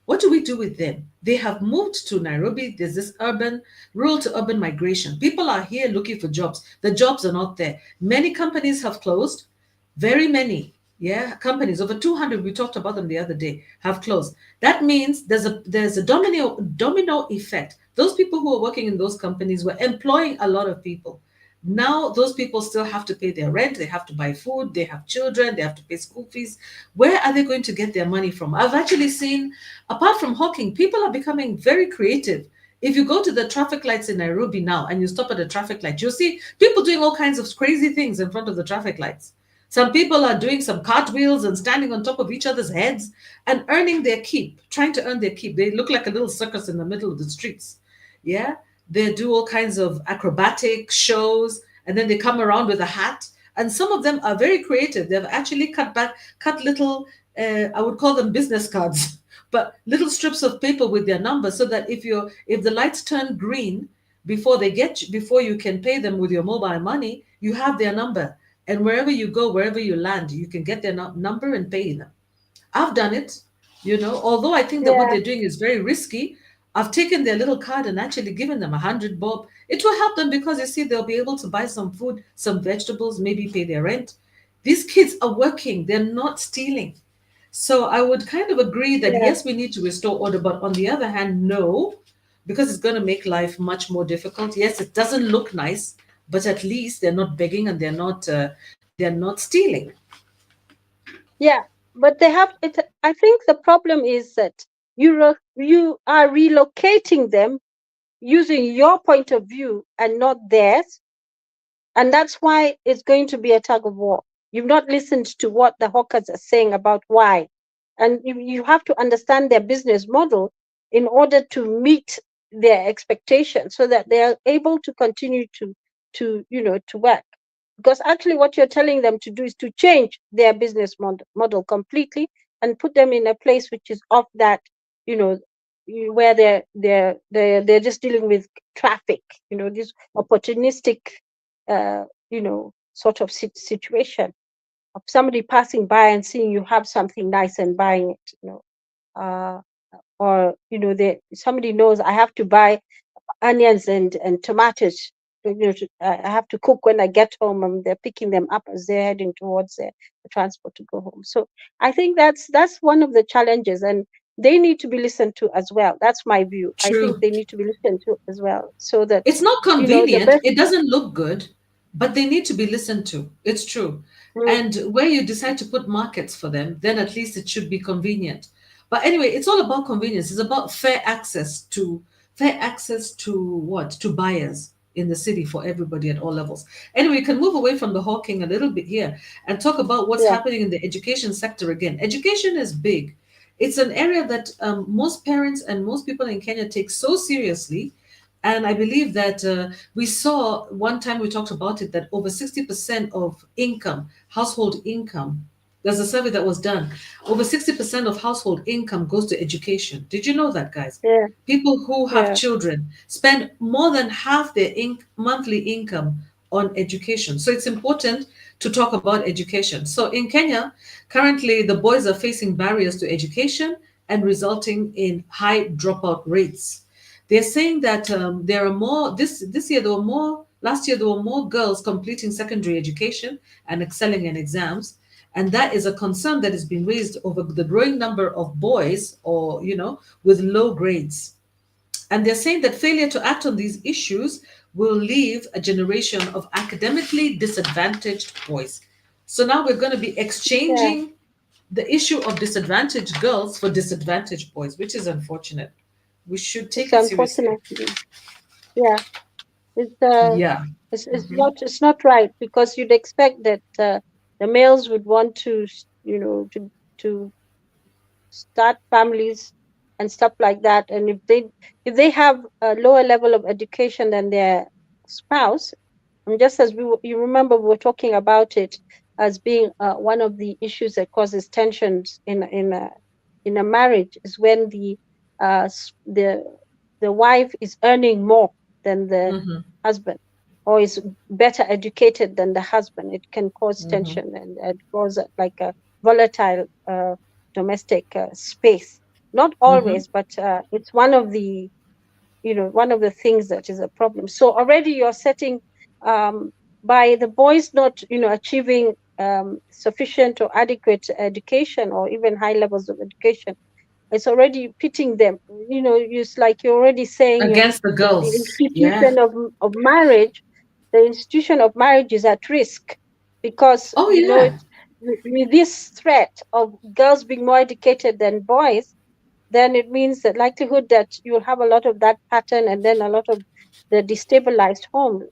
What do we do with them? They have moved to Nairobi. There's this rural to urban migration. People are here looking for jobs. The jobs are not there. Many companies have closed. Very many. Yeah, companies over 200. We talked about them the other day. Have closed. That means there's a domino effect. Those people who are working in those companies were employing a lot of people. Now those people still have to pay their rent, they have to buy food, they have children, they have to pay school fees. Where are they going to get their money from? I've actually seen, apart from hawking, people are becoming very creative. If you go to the traffic lights in Nairobi now and you stop at a traffic light, you'll see people doing all kinds of crazy things in front of the traffic lights. Some people are doing some cartwheels and standing on top of each other's heads and earning their keep, trying to earn their keep. They look like a little circus in the middle of the streets. Yeah, they do all kinds of acrobatic shows, and then they come around with a hat. And some of them are very creative. They've actually cut little, I would call them business cards, but little strips of paper with their number, so that if the lights turn green before you can pay them with your mobile money, you have their number. And wherever you go, wherever you land, you can get their number and pay them. I've done it, although I think that what Yeah, they're doing is very risky. I've taken their little card and actually given them 100 bob. It will help them because you see, they'll be able to buy some food, some vegetables, maybe pay their rent. These kids are working, they're not stealing. So I would kind of agree that yeah, yes, we need to restore order, but on the other hand, no, because it's going to make life much more difficult. Yes, it doesn't look nice, but at least they're not begging and they're not stealing. yeah. But they have it. I think the problem is that you are relocating them using your point of view and not theirs, and that's why it's going to be a tug of war. You've not listened to what the hawkers are saying about why, and you have to understand their business model in order to meet their expectations, so that they are able to continue to work. Because actually, what you're telling them to do is to change their business model completely and put them in a place which is off that, you know, where they're just dealing with traffic, this opportunistic sort of situation of somebody passing by and seeing you have something nice and buying it, uh, or somebody knows I have to buy onions and tomatoes. I have to cook when I get home, and they're picking them up as they're heading towards the transport to go home. So I think that's one of the challenges, and they need to be listened to as well. That's my view. I think True. they need to be listened to as well, so that It's not the convenient, best. it doesn't look good, but they need to be listened to. It's true. Mm, And where you decide to put markets for them, then at least it should be convenient. But anyway, it's all about convenience. It's about fair access to what? To buyers in the city for everybody at all levels. Anyway, we can move away from the hawking a little bit here and talk about what's yeah, happening in the education sector again. Education is big. It's an area that most parents and most people in Kenya take so seriously, and I believe that we saw one time we talked about it, that over 60% of income, household income, there's a survey that was done. Over 60% of household income goes to education. Did you know that, guys? yeah, People who have yeah, children spend more than half their monthly income on education. So it's important to talk about education. So in Kenya, currently the boys are facing barriers to education and resulting in high dropout rates. They're saying that there are more this year. There were more last year. There were more girls completing secondary education and excelling in exams, and that is a concern that has been raised over the growing number of boys, or with low grades. And they're saying that failure to act on these issues will leave a generation of academically disadvantaged boys. So now we're going to be yeah. exchanging the issue of disadvantaged girls for disadvantaged boys, which is unfortunate. We should It's take it seriously. unfortunate. Yeah, it's uh, Yeah. it's not right, because you'd expect that the males would want to, to start families and stuff like that. And if they have a lower level of education than their spouse, and just as you remember, we were talking about it as being one of the issues that causes tensions in a marriage, is when the wife is earning more. than the Mm-hmm. husband, or is better educated than the husband, it can cause Mm-hmm. tension and cause like a volatile domestic space. Not Mm-hmm. always, but it's one of the, one of the things that is a problem. So already you're setting, um, by the boys not, achieving sufficient or adequate education or even high levels of education, it's already pitting them. It's like you're already saying Against the the girls. Yeah. institution of marriage, the institution of marriage is at risk because, Oh, yeah. it's with this threat of girls being more educated than boys, then it means the likelihood that you'll have a lot of that pattern and then a lot of the destabilized home,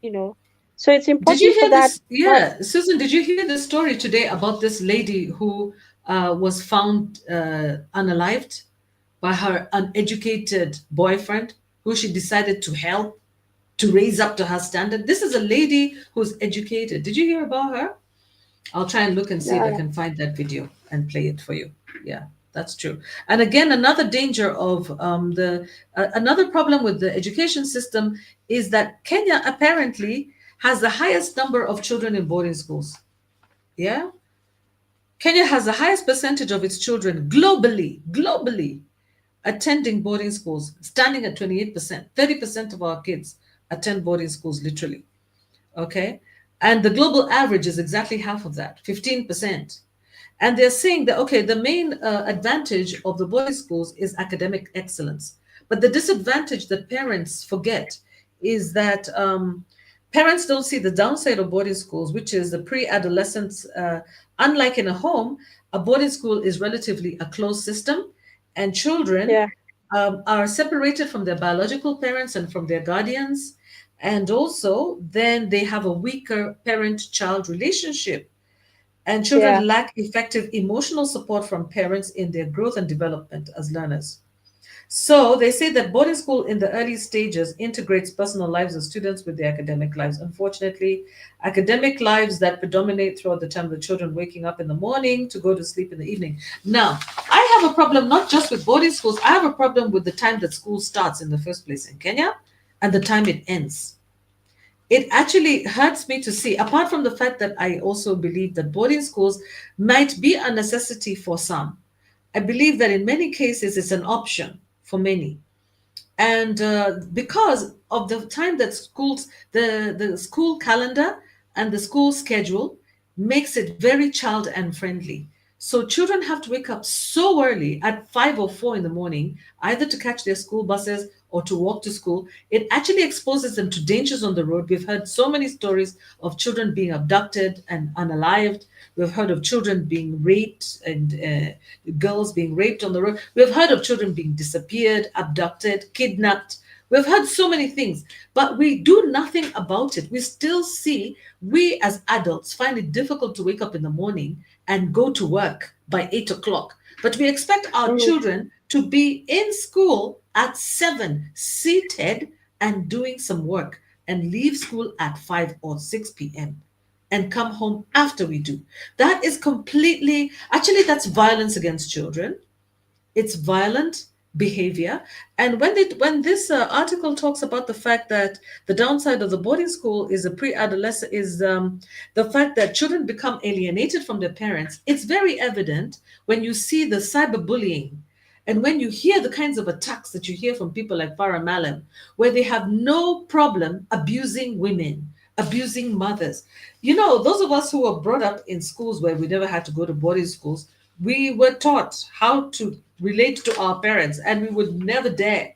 you know. So it's Did you important for hear that. this? But Yeah, Susan, did you hear the story today about this lady who was found unalived by her uneducated boyfriend, who she decided to help to raise up to her standard? This is a lady who's educated. Did you hear about her? I'll try and look and see if I uh, can find that video and play it for you. Yeah, that's true. And again, another danger of another problem with the education system is that Kenya apparently has the highest number of children in boarding schools. Yeah, Kenya has the highest percentage of its children globally attending boarding schools, standing at 28%. 30% of our kids attend boarding schools literally. Okay. And the global average is exactly half of that, 15%. And they're saying that, okay, the main advantage of the boarding schools is academic excellence. But the disadvantage that parents forget is that parents don't see the downside of boarding schools, which is the pre adolescence. Unlike in a home, a boarding school is relatively a closed system, and children yeah, are separated from their biological parents and from their guardians. And also, then they have a weaker parent child relationship, and yeah, children lack effective emotional support from parents in their growth and development as learners. So they say that boarding school in the early stages integrates personal lives of students with their academic lives. Unfortunately, academic lives that predominate throughout the time of the children waking up in the morning to go to sleep in the evening. Now, I have a problem not just with boarding schools, I have a problem with the time that school starts in the first place in Kenya and the time it ends. It actually hurts me to see, apart from the fact that I also believe that boarding schools might be a necessity for some. I believe that in many cases it's an option for many. And because of the time that the school calendar and the school schedule makes it very child unfriendly. So children have to wake up so early at 5 or 4 in the morning, either to catch their school buses or to walk to school. It actually exposes them to dangers on the road. We've heard so many stories of children being abducted and unalived. We've heard of children being raped and girls being raped on the road. We've heard of children being disappeared, abducted, kidnapped. We've heard so many things, but we do nothing about it. We still see, we as adults find it difficult to wake up in the morning and go to work by 8 o'clock. But we expect our mm, children to be in school at 7, seated and doing some work, and leave school at 5 or 6 p.m. and come home after we do. That is completely, actually, that's violence against children. It's violent behavior. And when this article talks about the fact that the downside of the boarding school is a pre-adolescent is the fact that children become alienated from their parents, it's very evident when you see the cyberbullying and when you hear the kinds of attacks that you hear from people like Farah Malam, where they have no problem abusing women, abusing mothers. You know, those of us who were brought up in schools where we never had to go to boarding schools, we were taught how to relate to our parents, and we would never dare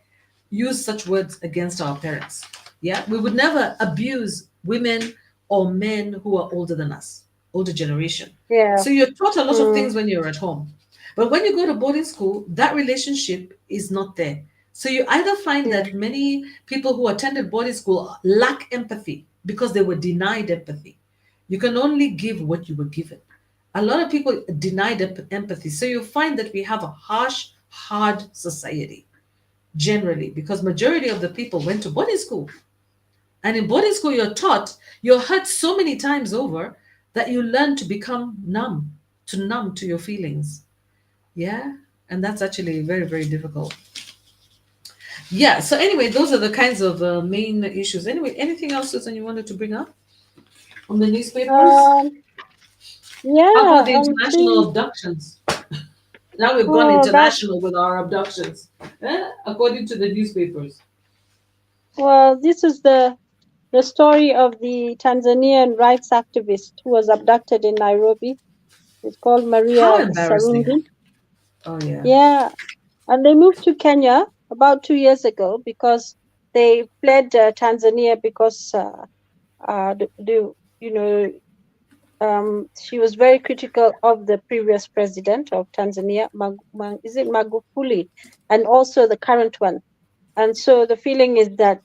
use such words against our parents. Yeah, we would never abuse women or men who are older than us, older generation. yeah, So you're taught a lot of mm, things when you're at home. But when you go to boarding school, that relationship is not there. So you either find yeah, that many people who attended boarding school lack empathy because they were denied empathy. You can only give what you were given. A lot of people denied empathy. So you find that we have a harsh, hard society generally because majority of the people went to boarding school. And in boarding school, you're hurt so many times over that you learn to become numb, to numb to your feelings. Yeah. And that's actually very, very difficult. Yeah. So anyway, those are the kinds of main issues. Anyway, anything else, Susan, you wanted to bring up on the newspapers? Um, How yeah, about the international abductions? Now we've gone that international with our abductions, according to the newspapers. well, this is the story of the Tanzanian rights activist who was abducted in Nairobi. It's called How Maria embarrassing. Sarungi. Oh, yeah. Yeah, and they moved to Kenya about 2 years ago because they fled Tanzania because you know she was very critical of the previous president of Tanzania, is it Magufuli, and also the current one. And so the feeling is that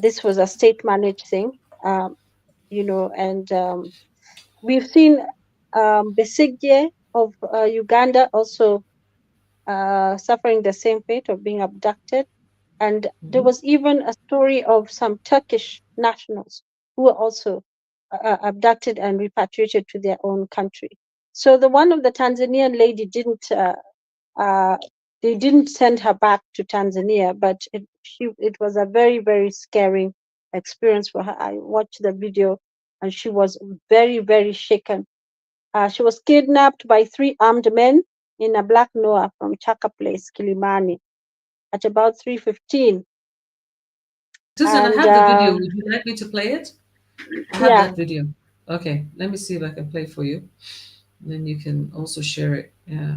this was a state-managed thing, um, and we've seen Besigye of Uganda also suffering the same fate of being abducted. And there Mhm. was even a story of some Turkish nationals who were also abducted and repatriated to their own country. So the one of the Tanzanian lady uh, they didn't send her back to Tanzania, but it was a very, very scary experience for her. I watched the video and she was very, very shaken. She was kidnapped by 3 armed men in a black Noah from Chaka Place, Kilimani, at about 3:15. Susan, I And have the video. Would you like me to play it? I have yeah, that video. Okay, let me see if I can play for you. Then you can also share it. Yeah.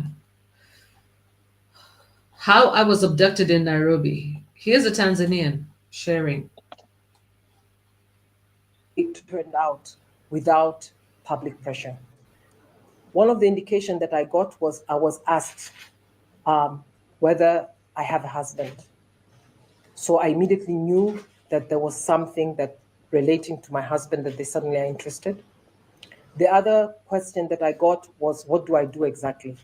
How I was abducted in Nairobi. Here's a Tanzanian sharing. It turned out without public pressure. One of the indication that I got was I was asked whether I have a husband. So I immediately knew that there was something that relating to my husband that they suddenly are interested. The other question that I got was, what do I do exactly?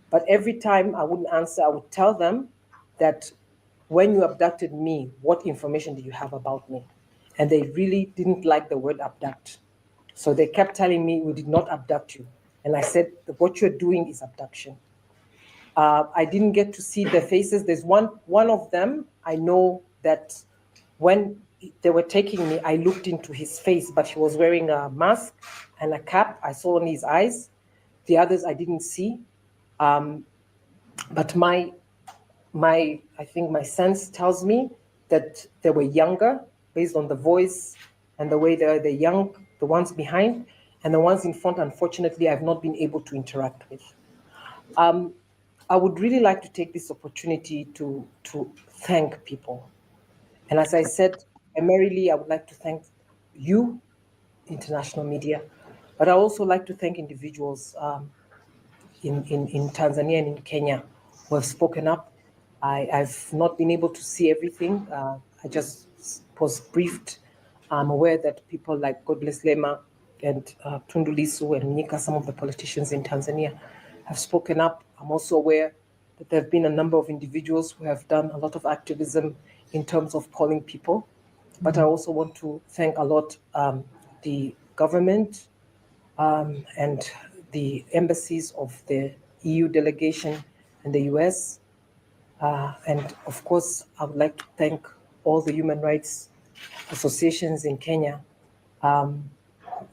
But every time I wouldn't answer, I would tell them that when you abducted me, what information do you have about me? And they really didn't like the word abduct. So they kept telling me, we did not abduct you. And I said, what you're doing is abduction. I didn't get to see their faces. There's one of them, I know that when they were taking me, I looked into his face, but he was wearing a mask and a cap. I saw only his eyes. The others I didn't see. But I think my sense tells me that they were younger based on the voice and the way they're young, the ones behind, and the ones in front, unfortunately, I've not been able to interact with. I would really like to take this opportunity to thank people. And as I said, primarily, I would like to thank you, international media, but I also like to thank individuals in Tanzania and in Kenya who have spoken up. I've not been able to see everything. I just was briefed. I'm aware that people like Godbless Lema and Tundu Lissu and Mnyika, some of the politicians in Tanzania, have spoken up. I'm also aware that there have been a number of individuals who have done a lot of activism in terms of calling people. But I also want to thank a lot the government, and the embassies of the EU delegation and the US. And of course, I would like to thank all the human rights associations in Kenya,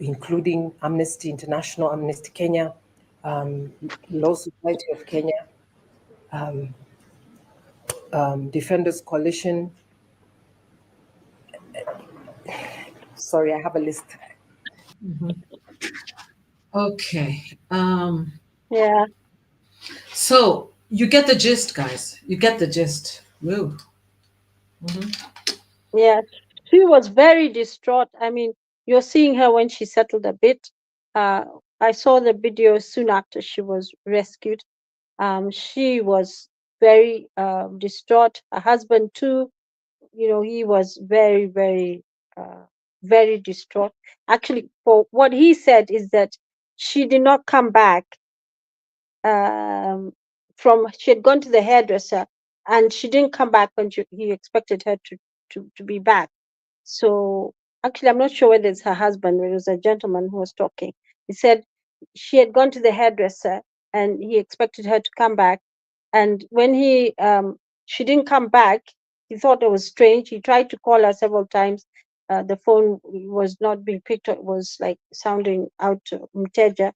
including Amnesty International, Amnesty Kenya, Law Society of Kenya, Defenders Coalition. Sorry, I have a list. Okay. yeah, So you get the gist, guys. You get the gist. Woo. yeah. She was very distraught. I mean, you're seeing her when she settled a bit. Uh, I saw the video soon after she was rescued. She was very distraught. Her husband too. He was very, very, very distraught. Actually, for what he said is that she did not come back um, she had gone to the hairdresser and she didn't come back when he expected her to be back. So actually, I'm not sure whether it's her husband, but it was a gentleman who was talking. He said she had gone to the hairdresser and he expected her to come back. And when she didn't come back. He thought it was strange. He tried to call her several times. The phone was not being picked up. It was like sounding out Mteja,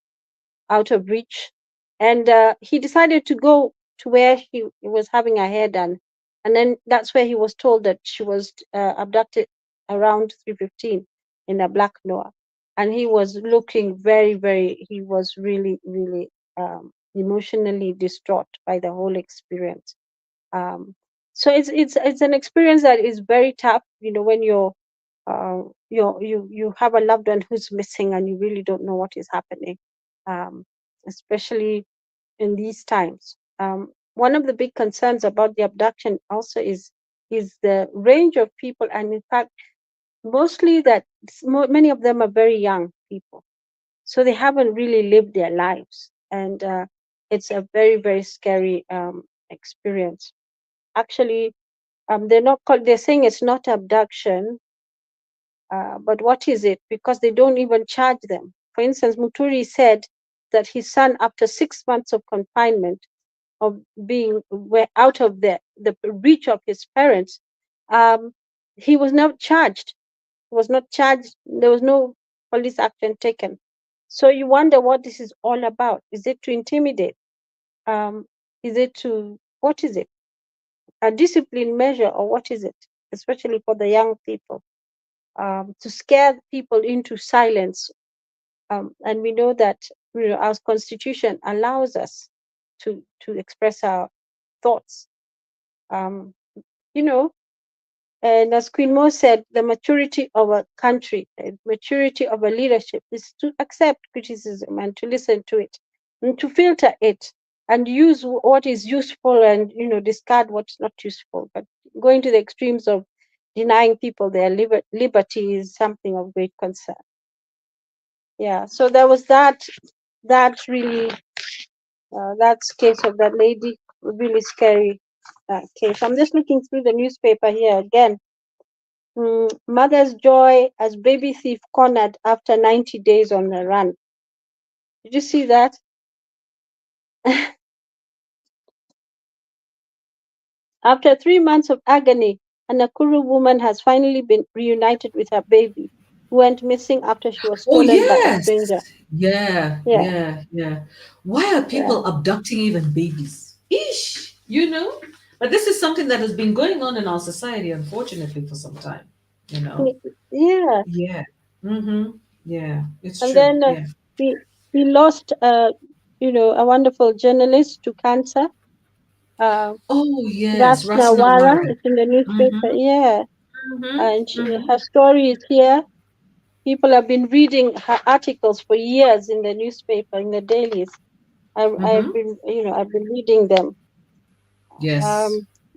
out of reach. And he decided to go to where he was having her hair done. And then that's where he was told that she was abducted around 3:15 in a black Noah. And he was looking he was really, really emotionally distraught by the whole experience. So it's an experience that is very tough, when you have a loved one who's missing and you really don't know what is happening, especially in these times. One of the big concerns about the abduction also is the range of people, and in fact, mostly that many of them are very young people, so they haven't really lived their lives, and it's a very, very scary experience. Actually, they're saying it's not abduction, but what is it? Because they don't even charge them. For instance, Muturi said that his son, after 6 months of confinement, of being out of the reach of his parents, he was not charged. He was not charged. There was no police action taken. So you wonder what this is all about. Is it to intimidate? Is it what is it? A discipline measure, or what is it? Especially for the young people, to scare people into silence. And we know that our constitution allows us to express our thoughts. And as Queen Mo said, the maturity of a country, the maturity of a leadership is to accept criticism and to listen to it and to filter it and use what is useful and, discard what's not useful. But going to the extremes of denying people their liberty is something of great concern. Yeah, so there was that really, that case of that lady, really scary case. I'm just looking through the newspaper here again. Mother's joy as baby thief cornered after 90 days on the run. Did you see that? After 3 months of agony, a Nakuru woman has finally been reunited with her baby, who went missing after she was Oh, stolen by a yes. stranger. Yeah, Yeah, yeah, yeah. Why are people abducting even babies? Ish, But this is something that has been going on in our society, unfortunately, for some time, yeah. Yeah. Mm-hmm. Yeah, it's And true. then Yeah. we lost, a wonderful journalist to cancer. Oh, yes. Rasna Rasna Wara, Wara. it's in the newspaper. Mm-hmm. Yeah, Mm-hmm. and Mm-hmm. her story is here. People have been reading her articles for years in the newspaper, in the dailies. Mm-hmm. I've been reading them. Yes.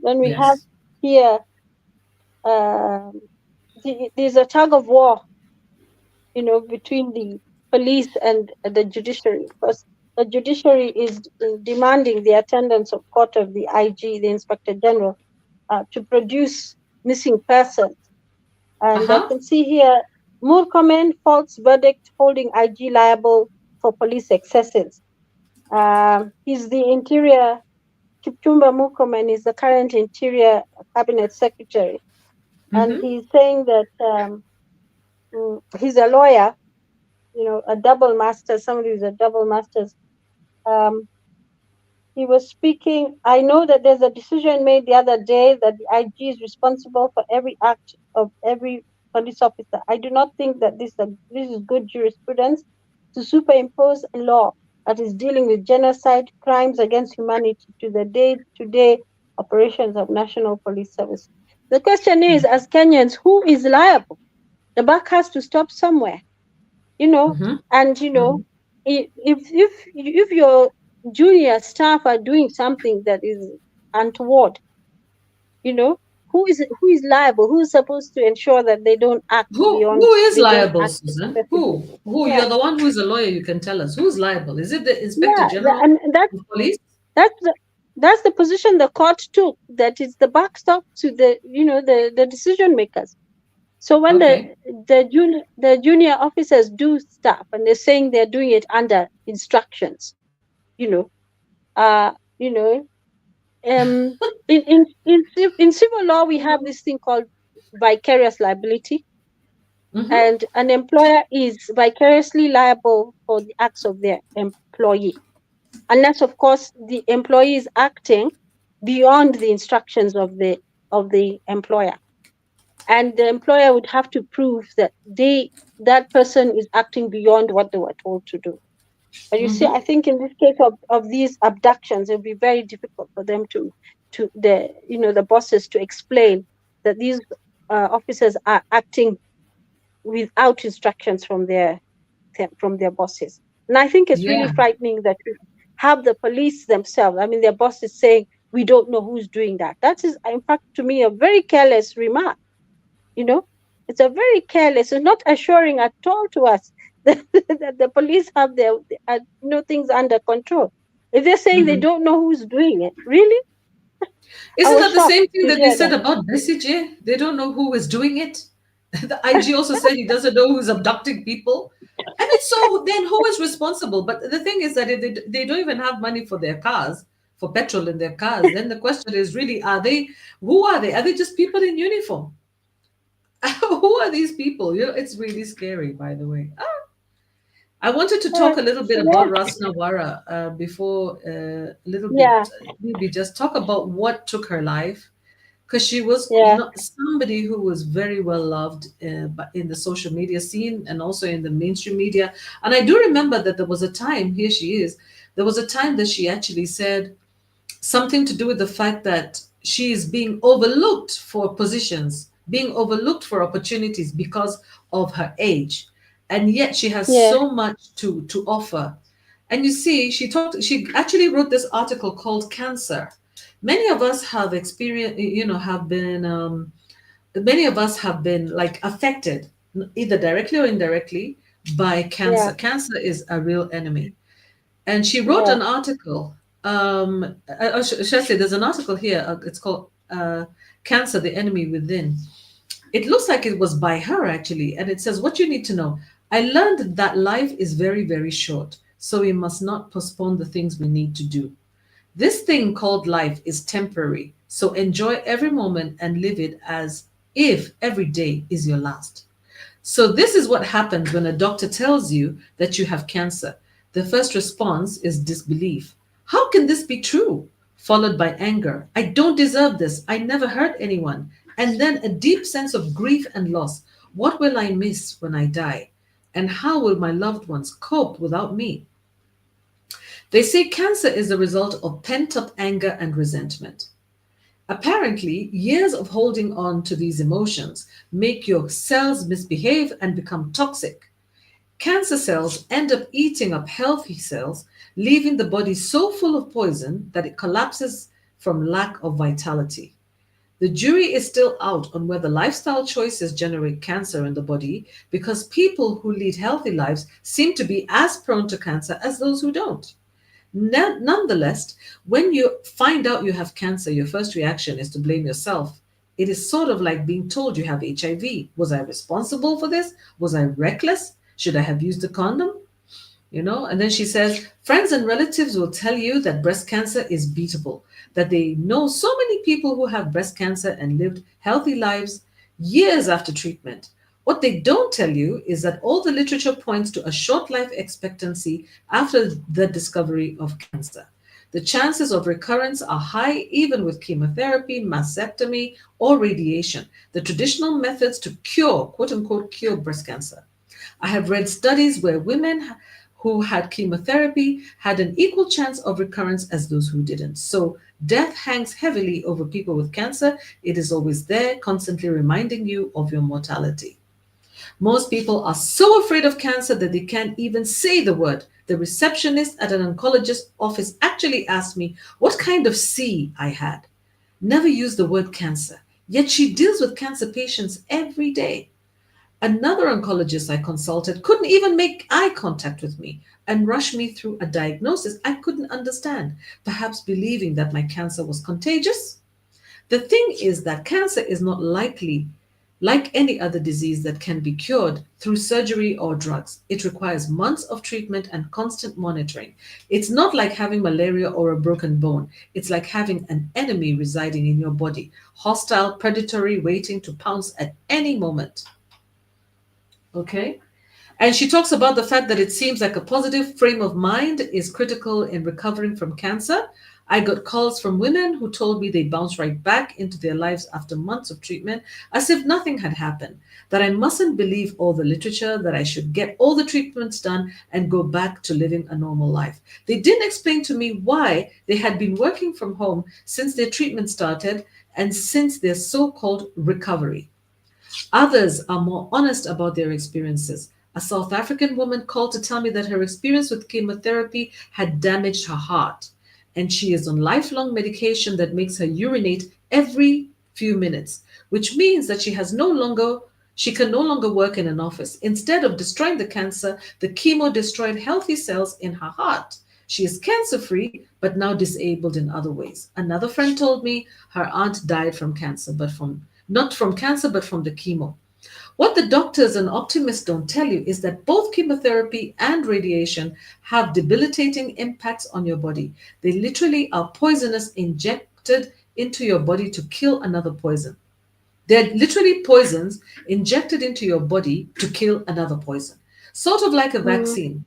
Then we have Yes. here, there's a tug of war, between the police and the judiciary, because the judiciary is demanding the attendance of court of the IG, the Inspector General, to produce missing persons. And I Uh-huh. can see here, Murkomen false verdict holding IG liable for police excesses. He's the interior, Kipchumba Murkomen is the current interior cabinet secretary. And Mm-hmm. he's saying that he's a lawyer, a double master, somebody who's a double master's. He was speaking. I know that there's a decision made the other day that the IG is responsible for every act of every police officer. I do not think that this is good jurisprudence to superimpose a law that is dealing with genocide, crimes against humanity to the day-to-day operations of National Police Service. The question is, as Kenyans, who is liable? The buck has to stop somewhere, Mm-hmm. and if your junior staff are doing something that is untoward, who is liable? Who is supposed to ensure that they don't act Who beyond, is they don't liable, act Susan? excessively? Who? Yeah, You're the one who is a lawyer. You can tell us who's liable. Is it the Inspector yeah, General and of Police? that's the that's the position the court took. That is the backstop to the decision makers. So when Okay. the junior officers do stuff and they're saying they're doing it under instructions, you know, uh, you know, in civil law, we have this thing called vicarious liability, Mm-hmm. and an employer is vicariously liable for the acts of their employee, unless, of course, the employee is acting beyond the instructions of the employer, and the employer would have to prove that that person is acting beyond what they were told to do. But you see, Mm-hmm. I think in this case of these abductions, it would be very difficult for them to the bosses to explain that these officers are acting without instructions from their bosses. And I think it's really Yeah. frightening that you have the police themselves. I mean, their boss is saying, we don't know who's doing that. That is, in fact, to me, a very careless remark. You know, it's a very careless, it's not assuring at all to us that the police have things under control. If they're saying they Mm-hmm. don't know who's doing it, really? I Isn't was that the shocked same thing to that they hear said that. about Besigye? They don't know who is doing it. The IG also said he doesn't know who's abducting people. I mean, so then who is responsible? But the thing is that if they don't even have money for their cars, for petrol in their cars, then the question is really, who are they? Are they just people in uniform? Who are these people? It's really scary, by the way. I wanted to talk a little bit about Yeah, Ras Nawara before a little bit, yeah, maybe just talk about what took her life, because she was yeah, not somebody who was very well loved in the social media scene and also in the mainstream media. And I do remember that there was a time, here she is, there was a time that she actually said something to do with the fact that she is being overlooked for positions, being overlooked for opportunities because of her age. And yet she has yeah, so much to offer. And you see, she actually wrote this article called Cancer. Many of us have experienced, many of us have been like affected, either directly or indirectly, by yeah, cancer. Cancer is a real enemy. And she wrote yeah, an article. Should I say, there's an article here. It's called Cancer, the Enemy Within. It looks like it was by her, actually. And it says, what you need to know. I learned that life is very, very short. So we must not postpone the things we need to do. This thing called life is temporary. So enjoy every moment and live it as if every day is your last. So, this is what happens when a doctor tells you that you have cancer. The first response is disbelief. How can this be true? Followed by anger. I don't deserve this. I never hurt anyone. And then a deep sense of grief and loss. What will I miss when I die? And how will my loved ones cope without me? They say cancer is the result of pent up anger and resentment. Apparently, years of holding on to these emotions make your cells misbehave and become toxic. Cancer cells end up eating up healthy cells, leaving the body so full of poison that it collapses from lack of vitality. The jury is still out on whether lifestyle choices generate cancer in the body because people who lead healthy lives seem to be as prone to cancer as those who don't. Nonetheless, when you find out you have cancer, your first reaction is to blame yourself. It is sort of like being told you have HIV. Was I responsible for this? Was I reckless? Should I have used a condom? And then she says, friends and relatives will tell you that breast cancer is beatable, that they know so many people who have breast cancer and lived healthy lives years after treatment. What they don't tell you is that all the literature points to a short life expectancy after the discovery of cancer. The chances of recurrence are high even with chemotherapy, mastectomy, or radiation, the traditional methods to cure, quote unquote, cure breast cancer. I have read studies where women who had chemotherapy had an equal chance of recurrence as those who didn't. So death hangs heavily over people with cancer. It is always there, constantly reminding you of your mortality. Most people are so afraid of cancer that they can't even say the word. The receptionist at an oncologist office actually asked me what kind of C I had. Never used the word cancer, yet she deals with cancer patients every day. Another oncologist I consulted couldn't even make eye contact with me and rushed me through a diagnosis I couldn't understand, perhaps believing that my cancer was contagious. The thing is that cancer is not likely. Like any other disease that can be cured through surgery or drugs, it requires months of treatment and constant monitoring. It's not like having malaria or a broken bone. It's like having an enemy residing in your body, hostile, predatory, waiting to pounce at any moment. Okay? And she talks about the fact that it seems like a positive frame of mind is critical in recovering from cancer. I got calls from women who told me they bounced right back into their lives after months of treatment as if nothing had happened, that I mustn't believe all the literature, that I should get all the treatments done and go back to living a normal life. They didn't explain to me why they had been working from home since their treatment started and since their so called recovery. Others are more honest about their experiences. A South African woman called to tell me that her experience with chemotherapy had damaged her heart, and she is on lifelong medication that makes her urinate every few minutes, which means that she can no longer work in an office. Instead of destroying the cancer, the chemo destroyed healthy cells in her heart. She is cancer free, but now disabled in other ways. Another friend told me her aunt died from cancer, but from not from cancer, but from the chemo. What the doctors and optimists don't tell you is that both chemotherapy and radiation have debilitating impacts on your body. They literally are poisonous injected into your body to kill another poison. They're literally poisons injected into your body to kill another poison. Sort of like a Mm, vaccine,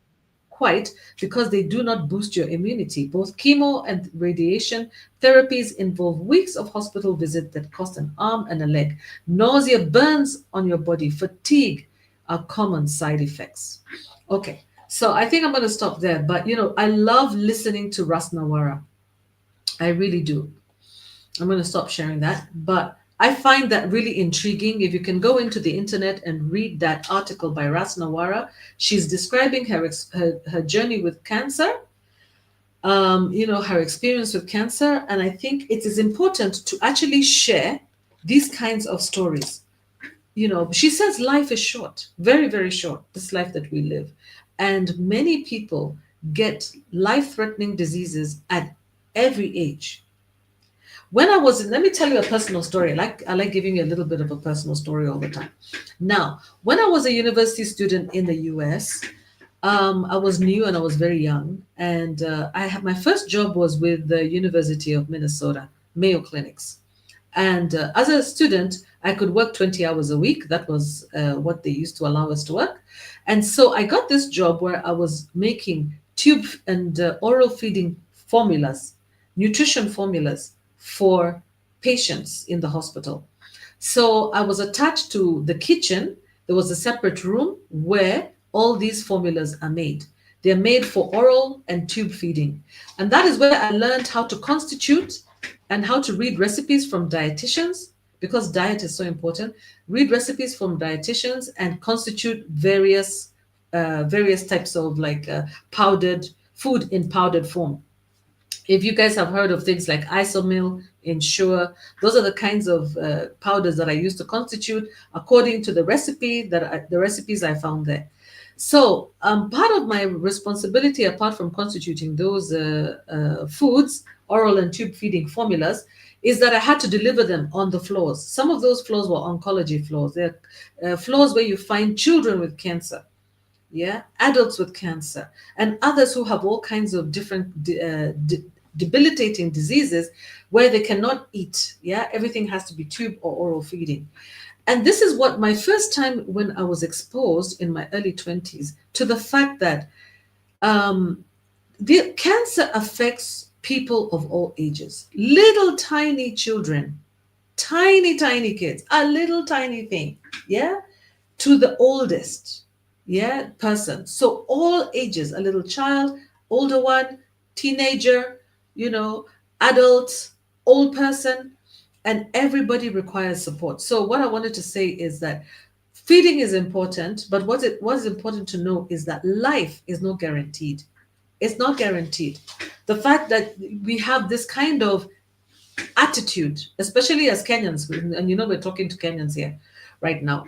quite, because they do not boost your immunity. Both chemo and radiation therapies involve weeks of hospital visit that cost an arm and a leg. Nausea, burns on your body, fatigue are common side effects. Okay, so I think I'm going to stop there. But I love listening to Ras Nawara. I really do. I'm going to stop sharing that. But I find that really intriguing. If you can go into the internet and read that article by Ras Nawara, she's describing her journey with cancer, her experience with cancer. And I think it is important to actually share these kinds of stories. She says life is short, very, very short, this life that we live. And many people get life threatening diseases at every age. Let me tell you a personal story. I like giving you a little bit of a personal story all the time. Now, when I was a university student in the US, I was new and I was very young, and I had my first job was with the University of Minnesota, Mayo Clinics. And as a student, I could work 20 hours a week. That was what they used to allow us to work. And so I got this job where I was making tube and oral feeding formulas, nutrition formulas for patients in the hospital. So I was attached to the kitchen. There was a separate room where all these formulas are made. They're made for oral and tube feeding. And that is where I learned how to constitute and how to read recipes from dietitians, because diet is so important. Read recipes from dietitians and constitute various types of powdered food in powdered form. If you guys have heard of things like Isomil, Ensure, those are the kinds of powders that I use to constitute according to the the recipes I found there. So part of my responsibility, apart from constituting those foods, oral and tube feeding formulas, is that I had to deliver them on the floors. Some of those floors were oncology floors. They're floors where you find children with cancer, yeah, adults with cancer, and others who have all kinds of different debilitating diseases where they cannot eat. Yeah, everything has to be tube or oral feeding. And this is what my first time when I was exposed in my early 20s to the fact that the cancer affects people of all ages, little tiny children, tiny kids, a little tiny thing, yeah, to the oldest, yeah, person. So all ages, a little child, older one, teenager, adult, old person, and everybody requires support. So what I wanted to say is that feeding is important, but what is important to know is that life is not guaranteed. It's not guaranteed. The fact that we have this kind of attitude, especially as Kenyans, and we're talking to Kenyans here right now.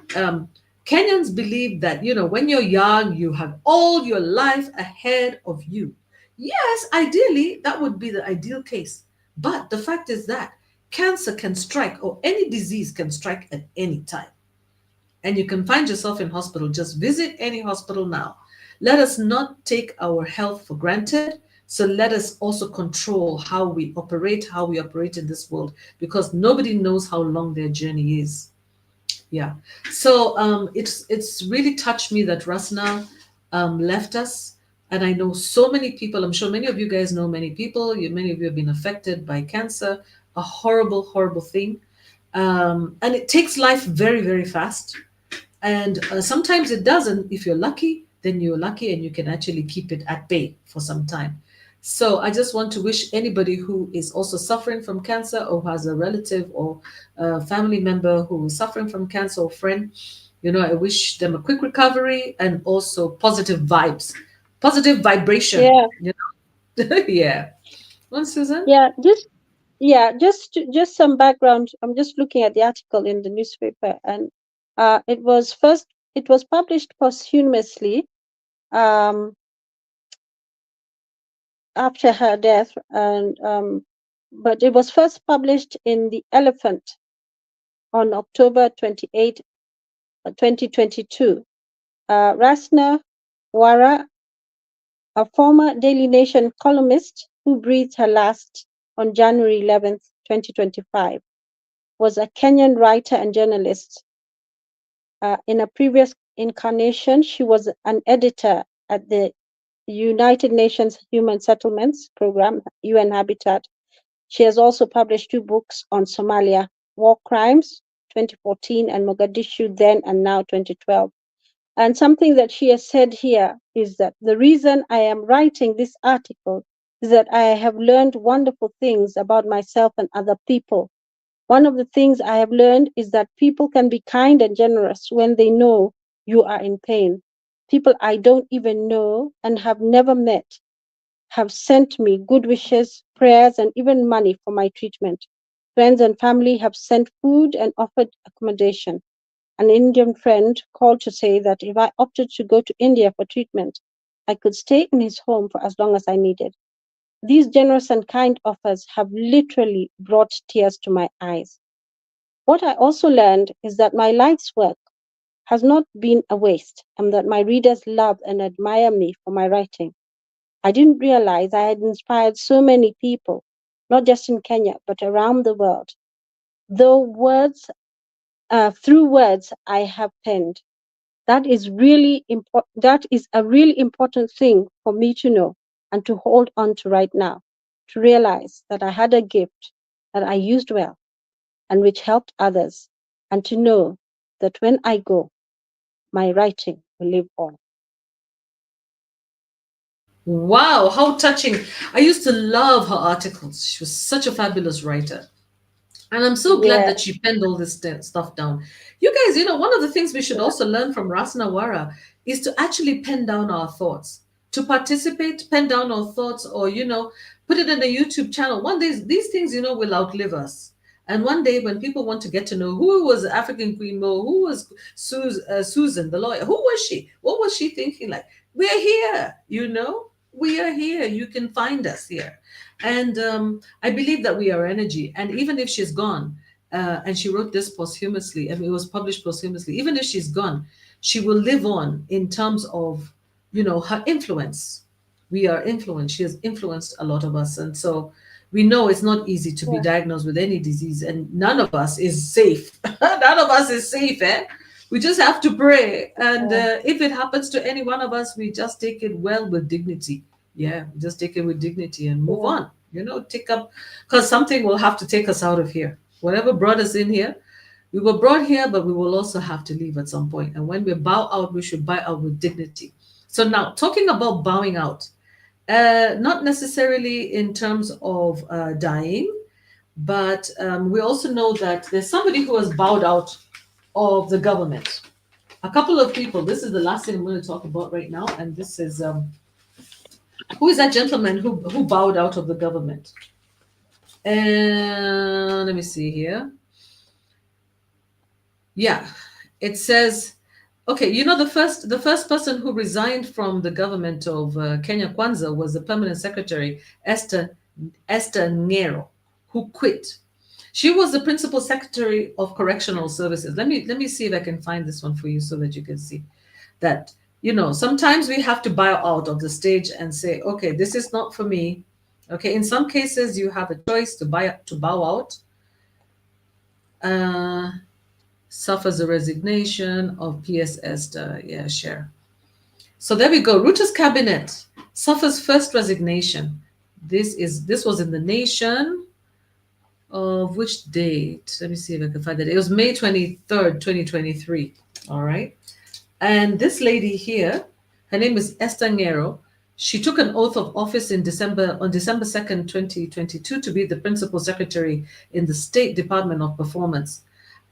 Kenyans believe that when you're young, you have all your life ahead of you. Yes, ideally, that would be the ideal case. But the fact is that cancer can strike, or any disease can strike at any time. and you can find yourself in hospital, just visit any hospital now. Let us not take our health for granted. So let us also control how we operate in this world, because nobody knows how long their journey is. Yeah. So it's really touched me that Rasna left us. And I know so many people, I'm sure many of you guys know many people, many of you have been affected by cancer, a horrible, horrible thing. And it takes life very, very fast. And sometimes it doesn't. If you're lucky, then you're lucky and you can actually keep it at bay for some time. So I just want to wish anybody who is also suffering from cancer, or has a relative or a family member who is suffering from cancer, or friend, I wish them a quick recovery, and also positive vibes, positive vibration. Yeah, Yeah. One, Susan? yeah, just some background. I'm just looking at the article in the newspaper, and it was published posthumously um, after her death, and but it was first published in The Elephant on October 28, 2022. Rasna Wara, a former Daily Nation columnist who breathed her last on January 11th, 2025, was a Kenyan writer and journalist. In a previous incarnation, she was an editor at the United Nations Human Settlements Program, UN Habitat. She has also published 2 books on Somalia, War Crimes, 2014, and Mogadishu Then and Now, 2012. And something that she has said here is that the reason I am writing this article is that I have learned wonderful things about myself and other people. One of the things I have learned is that people can be kind and generous when they know you are in pain. People I don't even know and have never met have sent me good wishes, prayers, and even money for my treatment. Friends and family have sent food and offered accommodation. An Indian friend called to say that if I opted to go to India for treatment, I could stay in his home for as long as I needed. These generous and kind offers have literally brought tears to my eyes. What I also learned is that my life's work has not been a waste, and that my readers love and admire me for my writing. I didn't realize I had inspired so many people, not just in Kenya, but around the world. Through words I have penned. That is really important. That is a really important thing for me to know and to hold on to right now, to realize that I had a gift that I used well and which helped others, and to know that when I go, my writing will live on. Wow, how touching. I used to love her articles. She was such a fabulous writer. And I'm so glad Yeah, that she penned all this stuff down. You guys, one of the things we should yeah, also learn from Rasna Wara is to actually pen down our thoughts, to participate, pen down our thoughts, or, put it in a YouTube channel. One day, these things, will outlive us. And one day, when people want to get to know who was African Queen Mo, who was Susan, the lawyer, who was she? What was she thinking like? We're here, we are here. You can find us here. And I believe that we are energy. And even if she's gone, and she wrote this posthumously, I mean, it was published posthumously, even if she's gone, she will live on in terms of, her influence. We are influenced. She has influenced a lot of us. And so we know it's not easy to be yeah, diagnosed with any disease, and none of us is safe. None of us is safe, eh? We just have to pray. And yeah, if it happens to any one of us, we just take it well with dignity. Yeah, just take it with dignity and move yeah, on. Take up, because something will have to take us out of here. Whatever brought us in here, we were brought here, but we will also have to leave at some point. And when we bow out, we should bow out with dignity. So now, talking about bowing out, not necessarily in terms of dying, but we also know that there's somebody who has bowed out of the government. A couple of people. This is the last thing I'm going to talk about right now, and this is who is that gentleman who bowed out of the government? And let me see here. Yeah, it says, okay, the first person who resigned from the government of Kenya Kwanza was the permanent secretary Esther Ngero, who quit. She was the principal secretary of correctional services. Let me see if I can find this one for you so that you can see that, sometimes we have to bow out of the stage and say, okay, this is not for me. Okay, in some cases you have a choice to bow out. Suffers a resignation of PS Esther. Yeah, share. So there we go. Ruto's cabinet suffers first resignation. This was in The Nation of which date? Let me see if I can find it. It was May 23rd, 2023. All right. And this lady here, her name is Esther Ngero. She took an oath of office on December 2nd, 2022 to be the principal secretary in the State Department of Performance.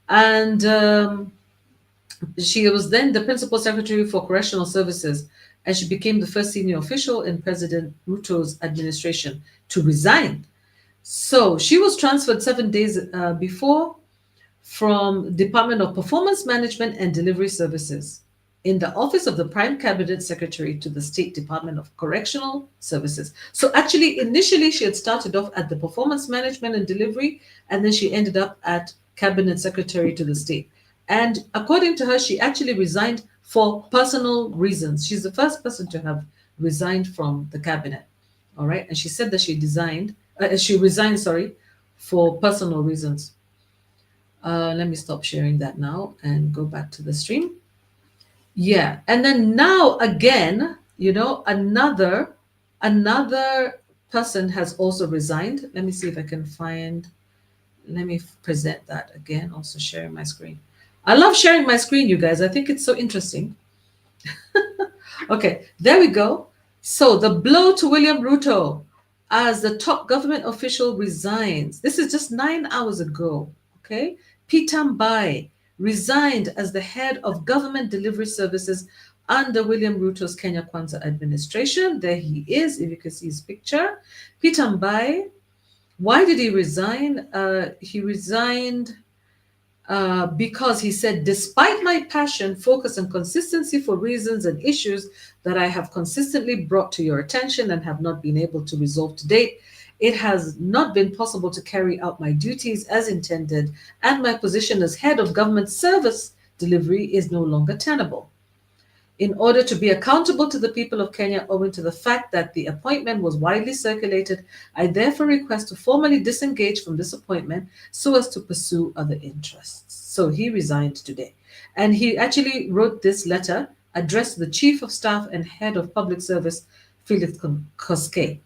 And she was then the principal secretary for correctional services, and she became the first senior official in President Ruto's administration to resign. So she was transferred 7 days before from Department of Performance Management and Delivery Services in the office of the Prime Cabinet Secretary to the State Department of Correctional Services. So actually, initially, she had started off at the Performance Management and Delivery, and then she ended up at Cabinet Secretary to the state. And according to her, she actually resigned for personal reasons. She's the first person to have resigned from the cabinet. All right. And she said that she resigned, for personal reasons. Let me stop sharing that now and go back to the stream. Yeah. And then now again, another person has also resigned. Let me see if I can let me present that again, also sharing my screen. I love sharing my screen, you guys. I think it's so interesting. Okay, there we go. So the blow to William Ruto as the top government official resigns. This is just 9 hours ago, okay? Peter Mbai resigned as the head of government delivery services under William Ruto's Kenya Kwanza administration. There he is, if you can see his picture. Peter Mbai, why did he resign? He resigned because he said, despite my passion, focus, and consistency for reasons and issues that I have consistently brought to your attention and have not been able to resolve to date, it has not been possible to carry out my duties as intended, and my position as head of government service delivery is no longer tenable. In order to be accountable to the people of Kenya, owing to the fact that the appointment was widely circulated, I therefore request to formally disengage from this appointment so as to pursue other interests. So he resigned today. And he actually wrote this letter addressed to the Chief of Staff and Head of Public Service, Felix Koskei.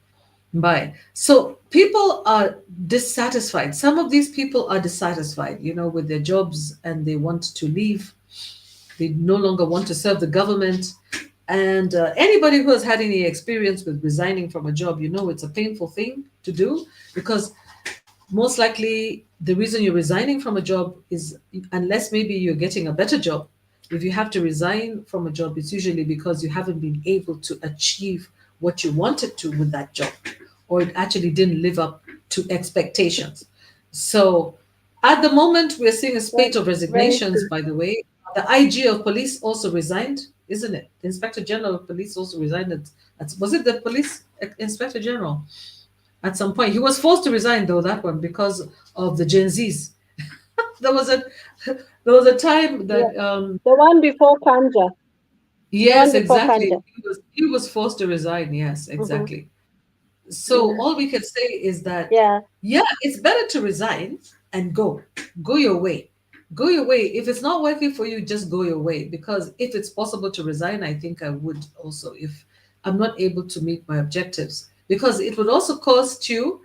So people are dissatisfied. Some of these people are dissatisfied, with their jobs, and they want to leave. They no longer want to serve the government. And anybody who has had any experience with resigning from a job, it's a painful thing to do, because most likely the reason you're resigning from a job is, unless maybe you're getting a better job, if you have to resign from a job, it's usually because you haven't been able to achieve what you wanted to with that job, or it actually didn't live up to expectations. So at the moment, we're seeing a spate of resignations, by the way. The IG of police also resigned, isn't it? The Inspector General of Police also resigned. Was it the police Inspector General? At some point, he was forced to resign, though, that one, because of the Gen Zs. there was a time that the one before Kanja. Yes, exactly. He was forced to resign. Yes, exactly. Mm-hmm. So all we can say is that it's better to resign and go your way. Go your way. If it's not working for you, just go your way. Because if it's possible to resign, I think I would also, if I'm not able to meet my objectives. Because it would also cost you,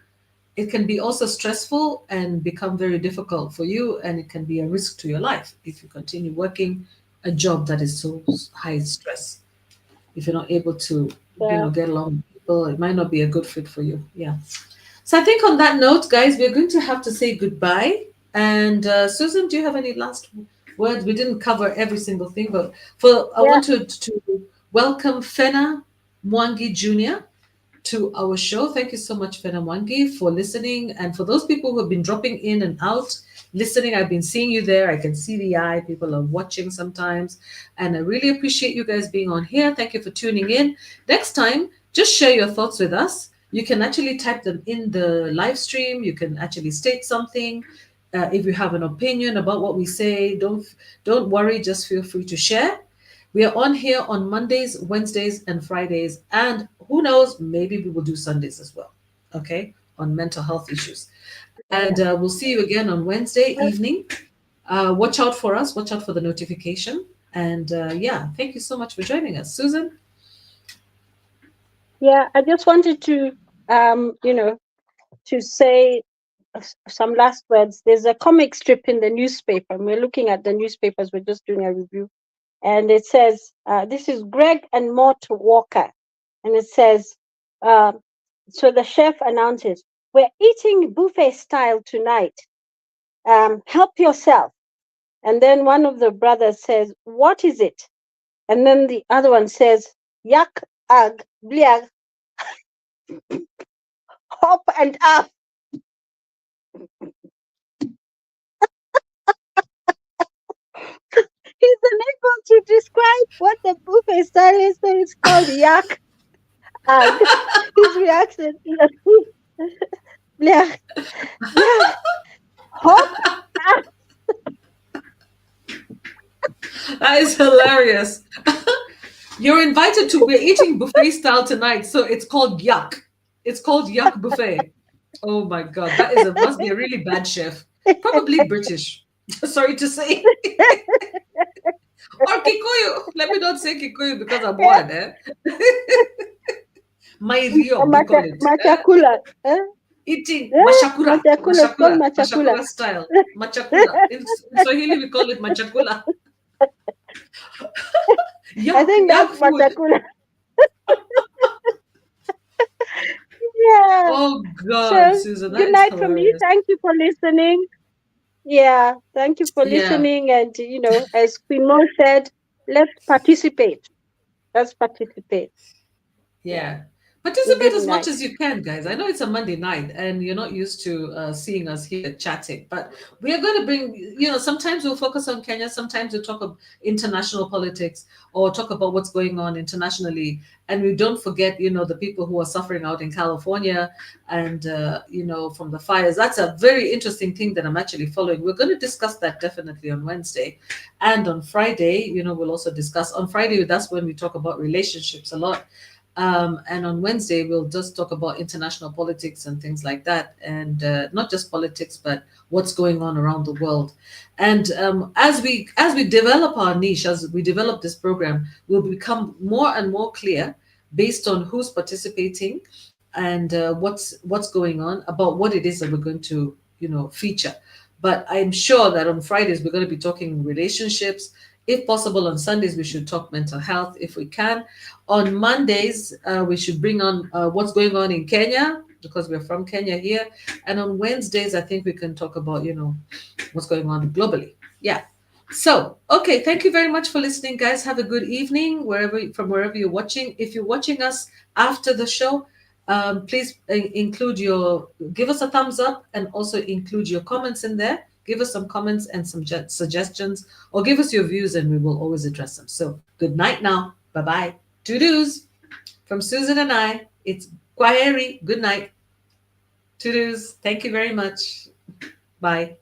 it can be also stressful and become very difficult for you, and it can be a risk to your life if you continue working a job that is so high stress. If you're not able to, get along with people, it might not be a good fit for you. Yeah. So I think on that note, guys, we're going to have to say goodbye. And Susan, do you have any last words? We didn't cover every single thing, but I wanted to welcome Fena Mwangi Jr. to our show. Thank you so much, Fena Mwangi, for listening. And for those people who have been dropping in and out, listening, I've been seeing you there. I can see the eye. People are watching sometimes. And I really appreciate you guys being on here. Thank you for tuning in. Next time, just share your thoughts with us. You can actually type them in the live stream. You can actually state something. If you have an opinion about what we say, don't worry. Just feel free to share. We are on here on Mondays, Wednesdays, and Fridays, and who knows, maybe we will do Sundays as well. Okay, on mental health issues. And we'll see you again on Wednesday evening. Watch out for us. Watch out for the notification. And yeah, thank you so much for joining us, Susan. Yeah, I just wanted to, to say some last words. There's a comic strip in the newspaper. We're looking at the newspapers. We're just doing a review, and it says, "This is Greg and Mort Walker," and it says, so the chef announces, "We're eating buffet style tonight. Help yourself." And then one of the brothers says, "What is it?" And then the other one says, "Yak, ag, bliag, hop and up." He's unable to describe what the buffet style is, so it's called yak, ag. His reaction is, bliag, bliag, hop, up. That is hilarious. You're invited to, we're eating buffet style tonight, so it's called yuck. It's called yuck buffet. Oh my God, that is must be a really bad chef. Probably British. Sorry to say. Or Kikuyu. Let me not say Kikuyu because I'm one. Eh? My Rio, we call it. Machakula. Eating mashakura. Machakula. It's called Mashakura. machakula. Mashakura style. Machakula. In Swahili, we call it machakula. I think that's machakula. Yeah. Oh God, So, Susan, good night from me. Thank you for listening. Yeah, thank you for listening. And as Queen Mo said, let's participate. Let's participate. Yeah. Participate as much as you can, guys. I know it's a Monday night and you're not used to seeing us here chatting, but we are going to bring, sometimes we'll focus on Kenya, sometimes we'll talk about international politics or talk about what's going on internationally. And we don't forget, the people who are suffering out in California and, from the fires. That's a very interesting thing that I'm actually following. We're going to discuss that definitely on Wednesday. And on Friday, we'll also discuss. On Friday, that's when we talk about relationships a lot. And on Wednesday, we'll just talk about international politics and things like that. And not just politics, but what's going on around the world. And as we develop our niche, as we develop this program, we'll become more and more clear based on who's participating and what's going on about what it is that we're going to, feature. But I'm sure that on Fridays, we're going to be talking relationships. If possible, on Sundays, we should talk mental health if we can. On Mondays, we should bring on what's going on in Kenya because we're from Kenya here. And on Wednesdays, I think we can talk about, what's going on globally. Yeah. So, okay. Thank you very much for listening, guys. Have a good evening from wherever you're watching. If you're watching us after the show, please give us a thumbs up and also include your comments in there. Give us some comments and some suggestions or give us your views and we will always address them. So good night now. Bye-bye. To-dos from Susan and I. It's Kwaheri. Good night. To-dos. Thank you very much. Bye.